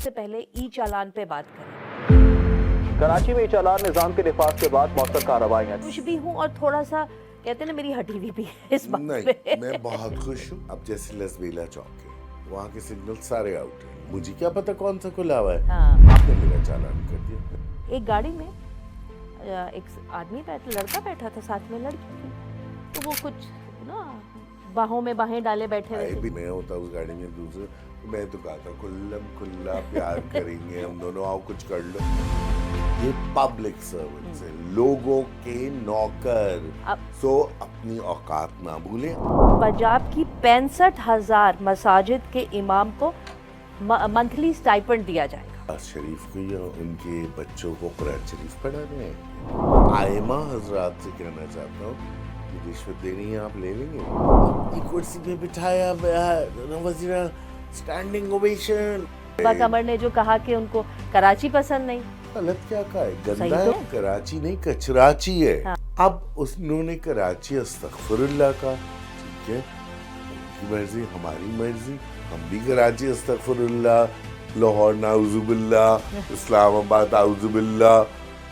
سب سے پہلے ای چالان پہ بات کریں. کراچی میں ای چالان نظام کے نفاذ کے بعد مؤثر کارروائیاں. خوش بھی ہوں اور تھوڑا سا کہتے ہیں نا میری ہٹی ہوئی بھی ہے اس بات پہ. نہیں میں بہت خوش ہوں. اب جیسے لسبیلا چوک ہے وہاں کے سگنل سارے آؤٹ ہیں, مجھے کیا پتا کون سا کھلا ہوا ہے, آپ نے میرا چالان کر دیا. ایک گاڑی میں ایک آدمی لڑکا بیٹھا تھا, ساتھ میں لڑکی تھی, تو وہ کچھ نا باہوں میں باہیں ڈالے بیٹھے ہوئے تھے. میں ہوتا اس گاڑی میں دوسرے, میں تو کہا تھا کھلم کھلا پیار کریں گے ہم دونوں, آؤ کچھ کر لو. یہ پبلک سرونٹس ہیں, لوگوں کے نوکر, سو اپنی اوقات نہ بھولیں. پنجاب کی 65,000 مساجد کے امام کو منتھلی سٹائپنڈ دیا جائے گا. شریف کو یا ان کے بچوں کو قرآن شریف پڑھانے ہیں. آئمہ حضرات سے کہنا چاہتا ہوں کہ رشوت دینی ہے آپ لے لیں گے. ایک کرسی پہ بٹھایا وزیر اسٹینڈنگ اوویشن. قمر نے جو کہا کہ ان کو کراچی پسند نہیں, غلط کیا کہا ہے, گندا ہے. کراچی نہیں کچراچی ہے. اب انہوں نے کراچی استغفر اللہ کا, ٹھیک ہے, ان کی مرضی ہماری مرضی, ہم بھی کراچی استغفر اللہ, لاہور نعوذ باللہ, اسلام آباد اعوذ باللہ,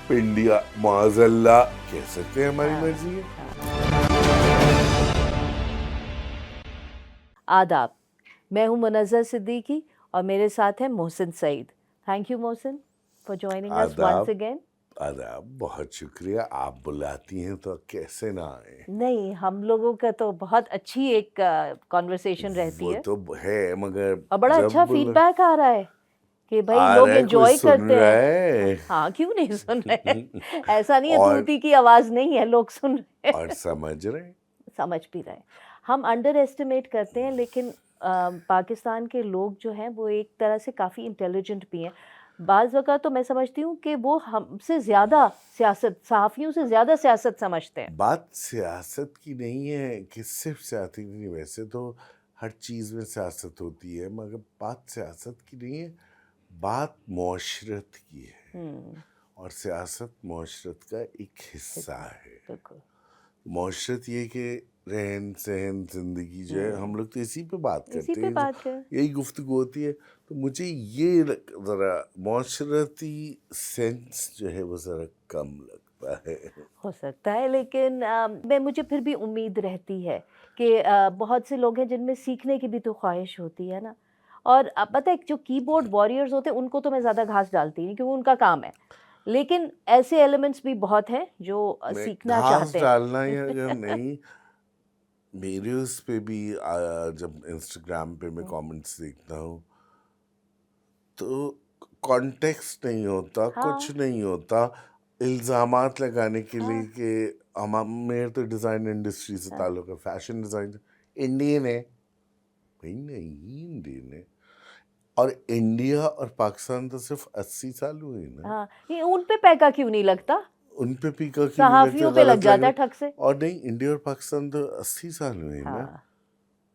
پنڈی معاذ اللہ کہہ سکتے ہیں, ہماری مرضی ہے. آداب, میں ہوں منزہ صدیقی اور میرے ساتھ ہے Mohsin Saeed. Thank you Mohsin for joining us once again. آداب, بہت شکریہ. آپ بلاتی ہیں تو کیسے نہ آئیں. نہیں, ہم لوگوں کا تو بہت اچھی ایک کانورسیشن رہتی ہے. وہ تو ہے, مگر اور بڑا اچھا فیڈ بیک آ رہا ہے کہ بھائی لوگ انجوائے کرتے ہیں. ہاں کیوں نہیں سن رہے, ایسا نہیں ہے توتی کی آواز نہیں ہے, لوگ سن رہے ہیں اور سمجھ رہے, سمجھ بھی رہے. ہم انڈر ایسٹیمیٹ کرتے ہیں, لیکن پاکستان کے لوگ جو ہیں وہ ایک طرح سے کافی انٹیلیجنٹ بھی ہیں. بعض اوقات تو میں سمجھتی ہوں کہ وہ ہم سے زیادہ سیاست, صحافیوں سے زیادہ سیاست سمجھتے ہیں. بات سیاست کی نہیں ہے کہ صرف سیاست کی نہیں, ویسے تو ہر چیز میں سیاست ہوتی ہے, مگر بات سیاست کی نہیں ہے, بات معاشرت کی ہے. اور سیاست معاشرت کا ایک حصہ ہے. بالکل. معاشرت یہ کہ رہن سہن زندگی جو ہے, ہم لوگ تو اسی پہ بات کرتے ہیں, یہی گفتگو ہوتی ہے. تو مجھے یہ ذرا معاشرتی سینس جو ہے وہ ذرا کم لگتا ہے. ہو سکتا ہے, لیکن مجھے پھر بھی امید رہتی ہے کہ بہت سے لوگ ہیں جن میں سیکھنے کی بھی تو خواہش ہوتی ہے نا. اور پتہ ہے جو کی بورڈ واریئرز ہوتے ہیں ان کو تو میں زیادہ گھاس ڈالتی نہیں کیونکہ ان کا کام ہے, لیکن ایسے ایلیمنٹس بھی بہت ہیں جو سیکھنا چاہتے ہیں. گھاس ڈالنا یا نہیں, میرے اس پہ بھی جب انسٹاگرام پہ میں کامنٹس دیکھتا ہوں تو کانٹیکسٹ نہیں ہوتا, کچھ نہیں ہوتا, الزامات لگانے کے لیے کہ میرے تو ڈیزائن انڈسٹری سے تعلق ہے, فیشن ڈیزائن انڈین ہے. بھائی نہیں انڈین ہے, اور انڈیا اور پاکستان تو صرف 80 سال ہوئے نا. ان پہ پیکا کیوں نہیں لگتا, ان پہ پیکا کیوں صحافیوں پہ لگ جاتا ہے ٹھگ سے. اور نہیں, انڈیا اور پاکستان تو 80 سال ہوئے نا,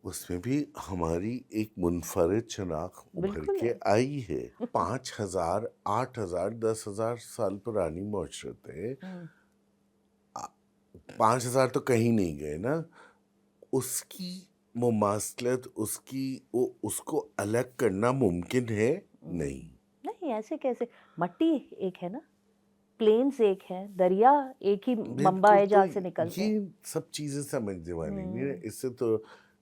اس میں بھی ہماری ایک منفرد شناخت ابھر کے آئی ہے. 5,000 8,000 10,000 سال پرانی معاشرت ہے. 5,000 تو کہیں نہیں گئے نا. اس کی مماثلت, اس کو الگ کرنا ممکن ہے نہیں. ایسے کیسے, مٹی ایک ہے نا, پلینز ایک ہے, دریا ایک ہی منبع ہے جہاں سے نکلتے ہیں. یہ سب چیزیں سمجھنے والی نہیں ہے, اس سے تو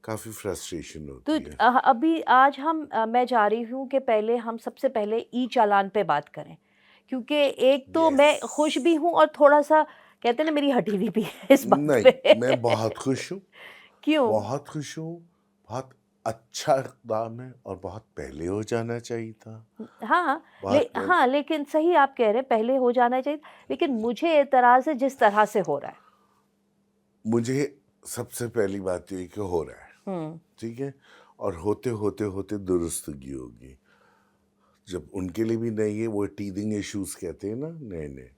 کافی فرسٹریشن ہوتی ہے. تو ابھی آج میں چاہ رہی ہوں کہ پہلے ہم سب سے پہلے ای چالان پہ بات کریں, کیونکہ ایک تو میں خوش بھی ہوں اور تھوڑا سا کہتے ہیں نا میری ہٹی ہوئی بھی ہے اس بات پہ. نہیں میں بہت خوش ہوں. کیوں؟ بہت خوش ہوں, بہت اچھا اقدام ہے اور بہت پہلے ہو جانا چاہیے تھا. ہاں لیکن صحیح آپ کہہ رہے ہیں, پہلے ہو جانا چاہیے, لیکن مجھے اعتراض ہے جس طرح سے ہو رہا ہے. مجھے سب سے پہلی بات یہ کہ ہو رہا ہے, ٹھیک ہے, اور ہوتے ہوتے ہوتے درستگی ہوگی. جب ان کے لیے بھی نہیں ہے, وہ ٹیدنگ ایشوز کہتے ہیں نا, نئے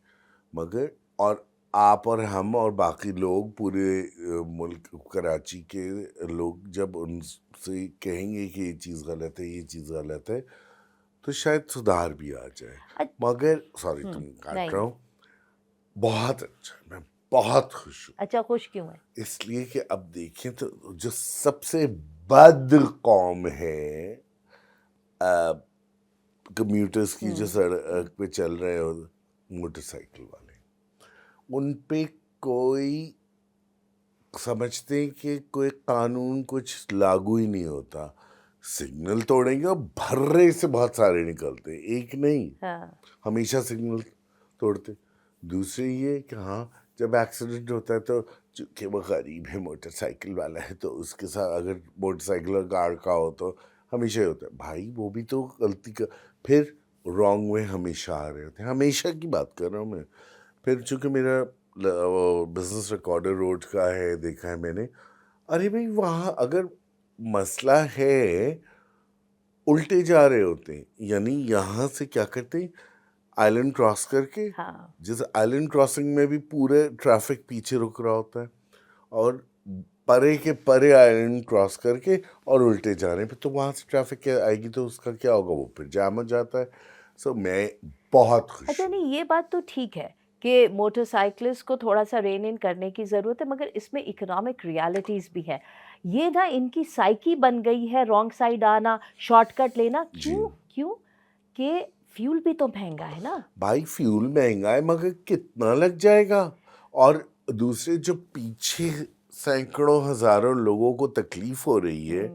مگر اور آپ اور ہم اور باقی لوگ پورے ملک کراچی کے لوگ جب ان سے کہیں گے کہ یہ چیز غلط ہے, یہ چیز غلط ہے, تو شاید سدھار بھی آ جائے. مگر سوری تم کاٹ رہا ہوں, بہت اچھا, میں بہت خوش ہوں. اچھا, خوش کیوں ہے؟ اس لیے کہ اب دیکھیں تو جو سب سے بد قوم ہے کمیوٹرز کی جو سڑک پہ چل رہے ہو موٹر سائیکل والے, ان پہ کوئی سمجھتے ہیں کہ کوئی قانون کچھ لاگو ہی نہیں ہوتا. سگنل توڑیں گے اور بھرے سے بہت سارے نکلتے ہیں, ایک نہیں, ہمیشہ سگنل توڑتے. دوسرے یہ کہ ہاں جب ایکسیڈنٹ ہوتا ہے تو چونکہ وہ غریب ہے موٹر سائیکل والا ہے تو اس کے ساتھ اگر موٹر سائیکل گاڑ کا ہو تو ہمیشہ ہی ہوتا ہے. بھائی وہ بھی تو غلطی کا, پھر رانگ وے ہمیشہ آ رہے ہوتے ہیں, ہمیشہ کی بات کر رہا ہوں میں. پھر چونکہ میرا بزنس ریکارڈر روڈ کا ہے, دیکھا ہے میں نے, ارے بھائی وہاں اگر مسئلہ ہے الٹے جا رہے ہوتے ہیں, یعنی یہاں سے کیا کرتے ہیں آئلینڈ کراس کر کے, جیسے آئلینڈ کراسنگ میں بھی پورے ٹریفک پیچھے رک رہا ہوتا ہے اور پرے کے پرے آئلینڈ کراس کر کے اور الٹے جا رہے ہیں, پھر تو وہاں سے ٹریفک کیا آئے گی تو اس کا کیا ہوگا, وہ پھر جام ہو جاتا ہے. سو میں بہت خوش. اچھا نہیں, یہ بات تو ٹھیک ہے کہ موٹر سائیکلسٹ کو تھوڑا سا رین ان کرنے کی ضرورت ہے, مگر اس میں اکنامک ریالٹیز بھی ہے. یہ نا ان کی سائیکی بن گئی ہے رانگ سائڈ آنا, شارٹ کٹ لینا. کیوں کہ فیول بھی تو مہنگا ہے نا بھائی, فیول مہنگا ہے مگر کتنا لگ جائے گا, اور دوسرے جو پیچھے سینکڑوں ہزاروں لوگوں کو تکلیف ہو رہی ہے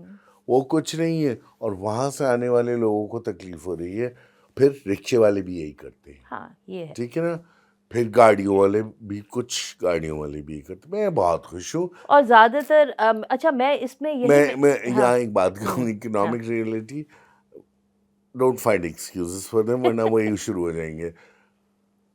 وہ کچھ نہیں ہے, اور وہاں سے آنے والے لوگوں کو تکلیف ہو رہی ہے. پھر رکشے والے بھی یہی کرتے ہیں, ہاں یہ ہے, ٹھیک ہے نا, پھر گاڑیوں والے بھی کچھ گاڑیوں والے بھی کرتے. میں بہت خوش ہوں. اور زیادہ تر اچھا میں اس میں میں یہاں ایک بات کہوں, economic reality, don't find excuses for them, ورنہ وہی شروع ہو جائیں گے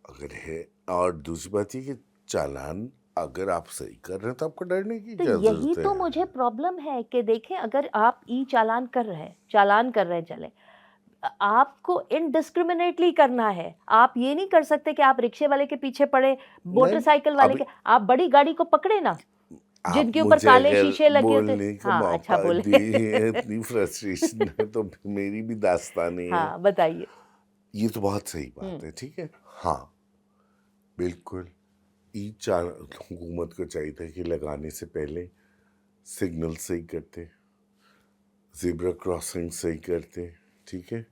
اگر ہے. اور دوسری بات یہ کہ چالان اگر آپ صحیح کر رہے ہیں تو آپ کو ڈرنے کی کیا ضرورت ہے. یہی تو مجھے پرابلم ہے کہ دیکھیں اگر آپ ای چالان کر رہے ہیں چلے, آپ کو انڈسکریمنیٹلی کرنا ہے. آپ یہ نہیں کر سکتے کہ آپ رکشے والے کے پیچھے پڑے, موٹر سائیکل والے کے, آپ بڑی گاڑی کو پکڑے نا جن کے اوپر کالے شیشے لگے ہوتے. ہاں اچھا بولے, اتنی فرسٹریشن ہے تو میری بھی داستانی ہے. ہاں بتائیے. یہ تو بہت صحیح بات ہے, ٹھیک ہے, ہاں بالکل. حکومت کو چاہیے تھا کہ لگانے سے پہلے سگنل صحیح کرتے, زیبرا کراسنگ صحیح کرتے, ٹھیک ہے,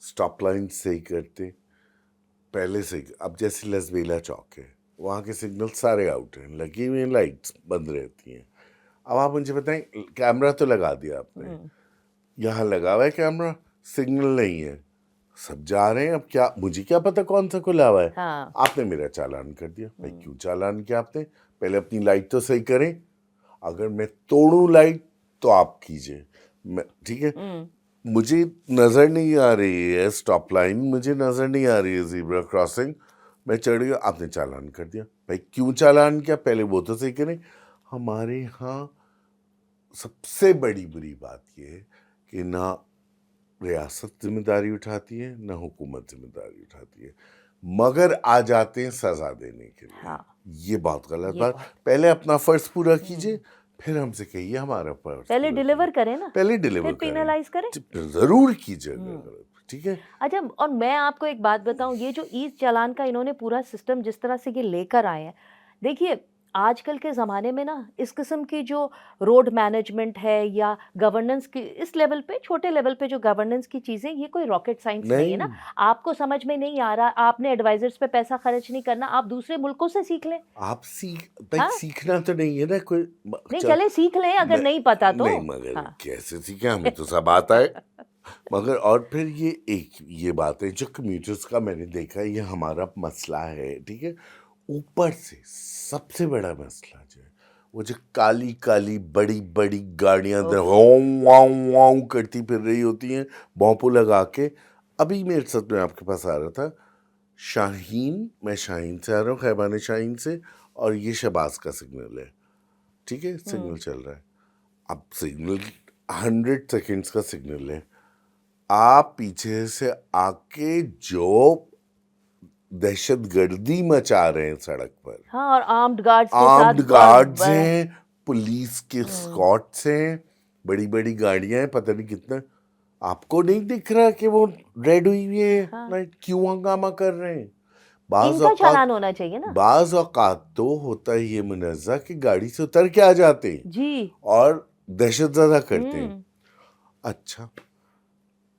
سٹاپ لائن صحیح کرتے پہلے سے. اب جیسے لسبیلا چوک ہے, وہاں کے سگنل سارے آؤٹ ہیں, لگی ہوئی ہیں, لائٹس بند رہتی ہیں. اب آپ مجھے بتائیں, کیمرہ تو لگا دیا آپ نے, یہاں لگا ہوا ہے کیمرہ, سگنل نہیں ہے, سب جا رہے ہیں. اب کیا مجھے کیا پتا کون سا کھلا ہوا ہے. آپ نے میرا چالان کر دیا. بھائی کیوں چالان کیا آپ نے, پہلے اپنی لائٹ تو صحیح کریں. اگر میں توڑوں لائٹ تو آپ کیجئے, ٹھیک ہے. مجھے نظر نہیں آ رہی ہے سٹاپ لائن, مجھے نظر نہیں آ رہی ہے زیبرا کراسنگ, میں چڑھ گیا, آپ نے چالان کر دیا. بھائی کیوں چالان کیا, پہلے وہ تو صحیح کریں. ہمارے ہاں سب سے بڑی بری بات یہ ہے کہ نہ ریاست ذمہ داری اٹھاتی ہے نہ حکومت ذمہ داری اٹھاتی ہے, مگر آ جاتے ہیں سزا دینے کے لیے. یہ بہت غلط بات. پہلے اپنا فرض پورا کیجئے, پھر ہم سے کہیے ہمارا فرض پہلے ڈیلیور کریں نا, پہلے ڈیلیور پھر پینالائز کریں, ضرور کیجئے, ٹھیک ہے. اچھا اور میں آپ کو ایک بات بتاؤں, یہ جو ای چالان کا انہوں نے پورا سسٹم جس طرح سے یہ لے کر آئے ہیں, دیکھیے آج کل کے زمانے میں نا اس قسم کی جو روڈ مینجمنٹ ہے یا گورننس کی اس لیول پہ, چھوٹے لیول پہ جو گورننس کی چیزیں, یہ کوئی راکٹ سائنس نہیں ہے نا. آپ کو سمجھ میں نہیں آ رہا, آپ نے ایڈوائزرز پہ پیسہ خرچ نہیں کرنا, آپ دوسرے ملکوں سے سیکھ لیں. آپ سیکھنا تو نہیں ہے نا کوئی, نہیں چلے سیکھ لیں اگر نہیں پتا تو. نہیں مگر کیسے سیکھیں, ہمیں تو سب آتا ہے. مگر اور پھر یہ بات ہے جو کمیوٹرز کا میں نے دیکھا ہے, یہ ہمارا مسئلہ ہے, ٹھیک ہے. اوپر سے سب سے بڑا مسئلہ جو ہے وہ جو کالی کالی بڑی بڑی گاڑیاں واؤں کرتی پھر رہی ہوتی ہیں بونپو لگا کے. ابھی میرے ساتھ میں آپ کے پاس آ رہا تھا شاہین, میں شاہین سے آ رہا ہوں, خیبان شاہین سے, اور یہ شہباز کا سگنل ہے, ٹھیک ہے, سگنل چل رہا ہے. اب سگنل 100 سیکنڈز کا سگنل ہے, آپ پیچھے سے آ کے جو دہشت گردی مچا رہے ہیں سڑک پر, ہاں, اور آرمڈ گارڈز ہیں, پولیس کے اسکواڈس ہیں, بڑی بڑی گاڑیاں ہیں, پتہ نہیں کتنا. آپ کو نہیں دکھ رہا کہ وہ ریڈ ہوئی ہوئی ہے, کیوں ہنگامہ کر رہے ہیں. ان کا چالان ہونا چاہیے نا. بعض اوقات تو ہوتا ہے یہ منازع کہ گاڑی سے اتر کے آ جاتے ہیں جی, اور دہشت زدہ کرتے ہیں. اچھا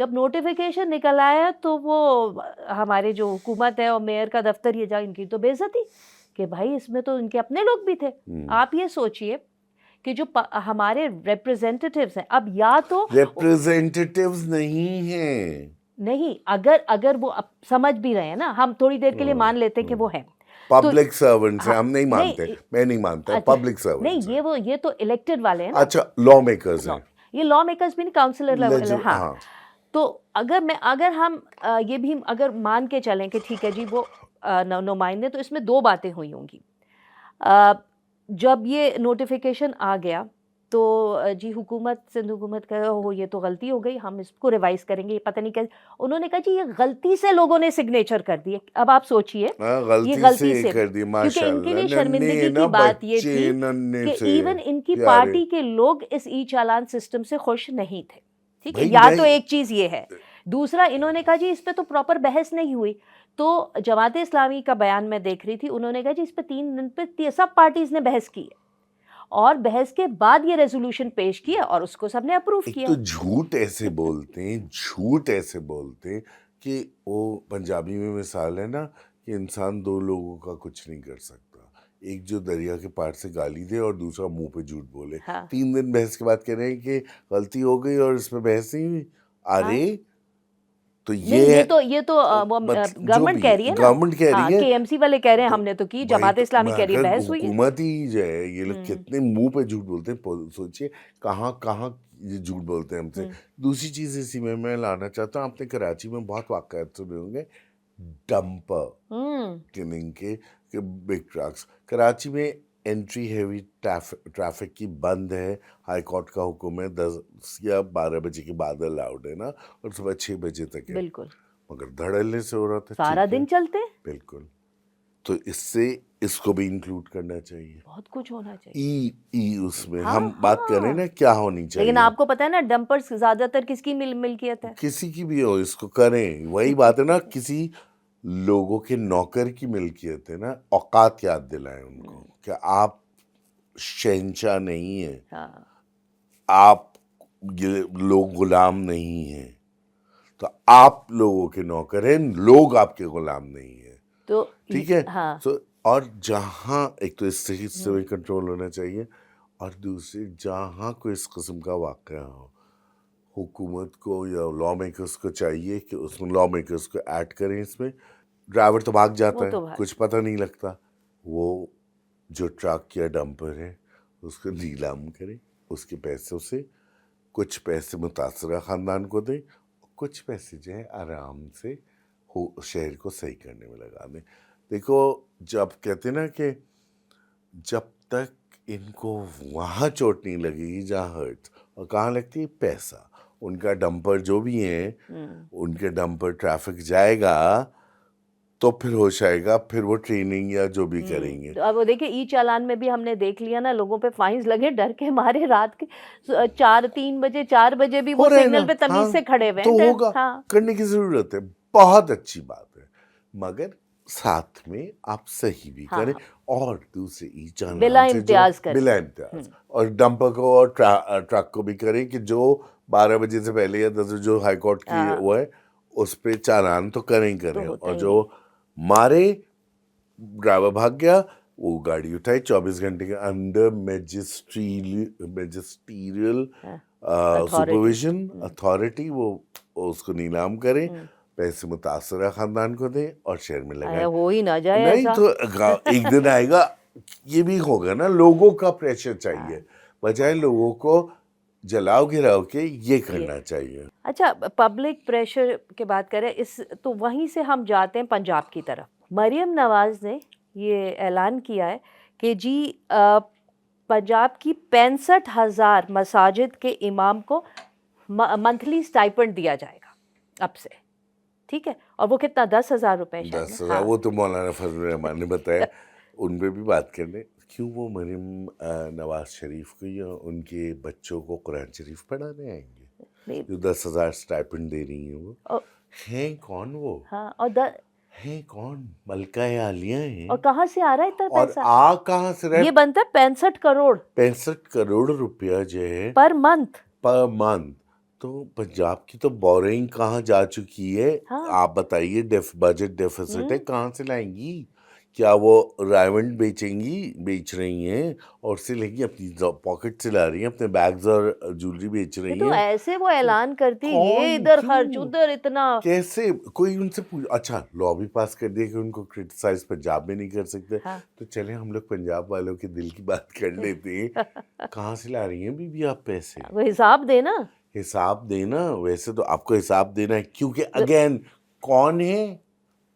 جب نوٹیفیکیشن نکل آیا تو وہ ہمارے جو حکومت ہے اور میئر کا دفتر یہ جا ان کی تو بے عزتی کہ بھائی اس میں تو ان کے اپنے لوگ بھی تھے. آپ یہ سوچئے کہ جو ہمارے ریپرزینٹیٹیوز ہیں اب یا تو ریپرزینٹیٹیوز نہیں ہیں, نہیں, اگر وہ سمجھ بھی رہے ہیں نا, ہم تھوڑی دیر کے لیے مان لیتے ہیں کہ وہ ہیں پبلک سرونٹس ہیں, ہم نہیں مانتے, میں نہیں مانتا, پبلک نہیں, سرونٹس یہ تو الیکٹڈ والے ہیں نا. اچھا لا میکرز ہیں, یہ لا میکرز بھی نہیں, کاؤنسلر لیول. ہاں, تو اگر ہم یہ بھی اگر مان کے چلیں کہ ٹھیک ہے جی وہ نمائندے, تو اس میں دو باتیں ہوئی ہوں گی. جب یہ نوٹیفیکیشن آ گیا تو جی سندھ حکومت کا یہ تو غلطی ہو گئی, ہم اس کو ریوائز کریں گے, یہ پتہ نہیں کیسے. انہوں نے کہا جی یہ غلطی سے لوگوں نے سگنیچر کر دیے. اب آپ سوچئے یہ غلطی سے کر دی, کیونکہ ان کے لیے شرمندگی کی بات یہ تھی کہ ایون ان کی پارٹی کے لوگ اس ای چالان سسٹم سے خوش نہیں تھے. ٹھیک ہے, یا تو ایک چیز یہ ہے. دوسرا انہوں نے کہا جی اس پہ تو پراپر بحث نہیں ہوئی. تو جماعت اسلامی کا بیان میں دیکھ رہی تھی, انہوں نے کہا جی اس پہ 3 دن پہ سب پارٹیز نے بحث کی ہے, اور بحث کے بعد یہ ریزولوشن پیش کیا اور اس کو سب نے اپروو کیا. تو جھوٹ ایسے بولتے ہیں کہ وہ پنجابی میں مثال ہے نا کہ انسان 2 لوگوں کا کچھ نہیں کر سکتا, ایک جو دریا کے پار سے گالی دے اور دوسرا منہ پہ جھوٹ بولے. 3 دن بحث کے بعد کہہ رہے ہیں کہ غلطی ہو گئی اور اس پہ بحث نہیں ہوئی. ارے تو یہ تو گورنمنٹ کہہ رہی ہے نا, گورنمنٹ کہہ رہی ہے, کے ایم سی والے کہہ رہے ہیں ہم نے تو کی, جماعت اسلامی کہہ رہی ہے بحث ہوئی ہے. حکومت ہی جو ہے یہ لوگ کتنے منہ پہ جھوٹ بولتے ہیں, سوچئے کہاں یہ جھوٹ بولتے ہیں ہم سے. دوسری چیز اسی میں لانا چاہتا ہوں, آپ نے کراچی میں بہت واقعات سنے ہوں گے ڈمپر کلننگ کے, کہ بگ ٹرکس. کراچی میں انٹری ہیوی ٹریفک کی بند ہے, ہائی کورٹ کا حکم ہے 10 یا 12 بجے کے بعد الاؤڈ ہے نا, اور صبح 6 بجے تک ہے. بالکل, مگر دھڑلنے سے ہو رہا تھا, سارا دن چلتے. بالکل, تو اس کو بھی انکلوڈ کرنا چاہیے, بہت کچھ ہونا چاہیے. اس میں ہم بات کر رہے ہیں نا کیا ہونی چاہیے. لیکن آپ کو پتہ ہے نا ڈمپرز زیادہ تر کس کی ملکیت ہے؟ کسی کی بھی ہو, اس کو کریں. وہی بات ہے نا, کسی لوگوں کے نوکر کی ملکیت ہے نا. اوقات یاد دلائیں ان کو کہ آپ شہنشاہ نہیں ہیں, آپ لوگ غلام نہیں ہیں, تو آپ لوگوں کے نوکر ہیں, لوگ آپ کے غلام نہیں ہیں. تو ٹھیک ہے, اور جہاں ایک تو اس حصے میں کنٹرول ہونا چاہیے, اور دوسری جہاں کوئی اس قسم کا واقعہ ہو, حکومت کو یا لا میکرز کو چاہیے کہ اس میں لا میکرز کو ایڈ کریں. اس میں ڈرائیور تو بھاگ جاتا ہے, کچھ پتہ نہیں لگتا, وہ جو ٹرک یا ڈمپر ہے اس کو نیلام کریں, اس کے پیسوں سے کچھ پیسے متاثرہ خاندان کو دیں, کچھ پیسے جو ہے آرام سے شہر کو صحیح کرنے میں لگا دیں. دیکھو جب کہتے ہیں نا کہ جب تک ان کو وہاں چوٹ نہیں لگے گی جہاں ہرٹ, اور کہاں لگتی ہے پیسہ. ان کا ڈمپر جو بھی ہیں, ان کے ڈمپر ٹریفک جائے گا تو پھر ہو جائے گا, پھر وہ ٹریننگ یا جو بھی کریں گے. اب وہ دیکھیں ای چالان میں بھی ہم نے دیکھ لیا نا, لوگوں پہ فائنز لگے ڈر کے مارے, رات کے 4 بجے بھی وہ سگنل پہ تمیز سے کھڑے ہوئے ہیں. تو ہوگا, کرنے کی ضرورت ہے, بہت اچھی بات ہے, مگر ساتھ میں آپ صحیح بھی کریں, اور دوسرے ای چالان بلا امتیاز کریں, بلا امتیاز, اور ڈمپر کو اور ٹرک کو بھی کریں کہ جو 12 بجے سے پہلے یا 10 جو ہائی کورٹ کی وہ ہے اس پہ چالان تو کریں, اور جو مارے ڈرائیور بھاگ گیا, وہ گاڑی اٹھائی 24 گھنٹے کے اندر میجسٹریل سپرویژن اتھارٹی وہ اس کو نیلام کریں, پیسے متاثرہ خاندان کو دیں, اور شہر میں لگائیں. ہو ہی نہ جائے نہیں تو ایک دن آئے گا یہ بھی ہوگا نا, لوگوں کا پریشر چاہیے, بجائے لوگوں کو جلاؤ گراؤ کے یہ کرنا چاہیے. اچھا, پبلک پریشر کی بات کریں تو وہیں سے ہم جاتے ہیں پنجاب کی طرف. مریم نواز نے یہ اعلان کیا ہے کہ جی پنجاب کی 65,000 مساجد کے امام کو منتھلی سٹائپنڈ دیا جائے گا اب سے, ٹھیک ہے, اور وہ کتنا 10,000 روپے. 10,000 وہ تو مولانا فضل الرحمان نے بتایا, ان پہ بھی بات کر لیں. کیوں وہ مریم نواز شریف کو یا ان کے بچوں کو قرآن شریف پڑھانے آئیں گے جو 10,000 سٹائپنڈ دے رہی ہیں؟ وہ ہیں کون, وہ ہیں کون؟ ملکہ عالیہ ہیں. اور کہاں سے آ رہا ہے اتنا پیسہ؟ اور کہاں سے رہا؟ یہ بنتا ہے 65 کروڑ روپیہ جو ہے پر منتھ. تو پنجاب کی تو بورنگ کہاں جا چکی ہے؟ ہاں آپ بتائیے، بجٹ ڈیفیسٹ ہے، کہاں سے لائیں گی؟ کیا وہ رائمنڈ بیچ رہی ہیں اور اس سے لے گی اپنی پاکٹ سے لا رہی ہیں، اپنے بیگز اور جولری بیچ یہ رہی تو ہیں؟ ایسے وہ اعلان کرتی یہ کون ادھر خرچ کیوں ادھر اتنا. کیسے کوئی ان سے اچھا لا بھی پاس کر دیا کہ ان کو کرٹیسائز پنجاب میں نہیں کر سکتے، ہاں تو چلیں ہم لوگ پنجاب والوں کے دل کی بات کر لیتے ہیں. کہاں سے لا رہی ہیں بی بی آپ پیسے؟ وہ حساب دے نا. حساب دینا، ویسے تو آپ کو حساب دینا ہے، کیونکہ اگین کون ہے؟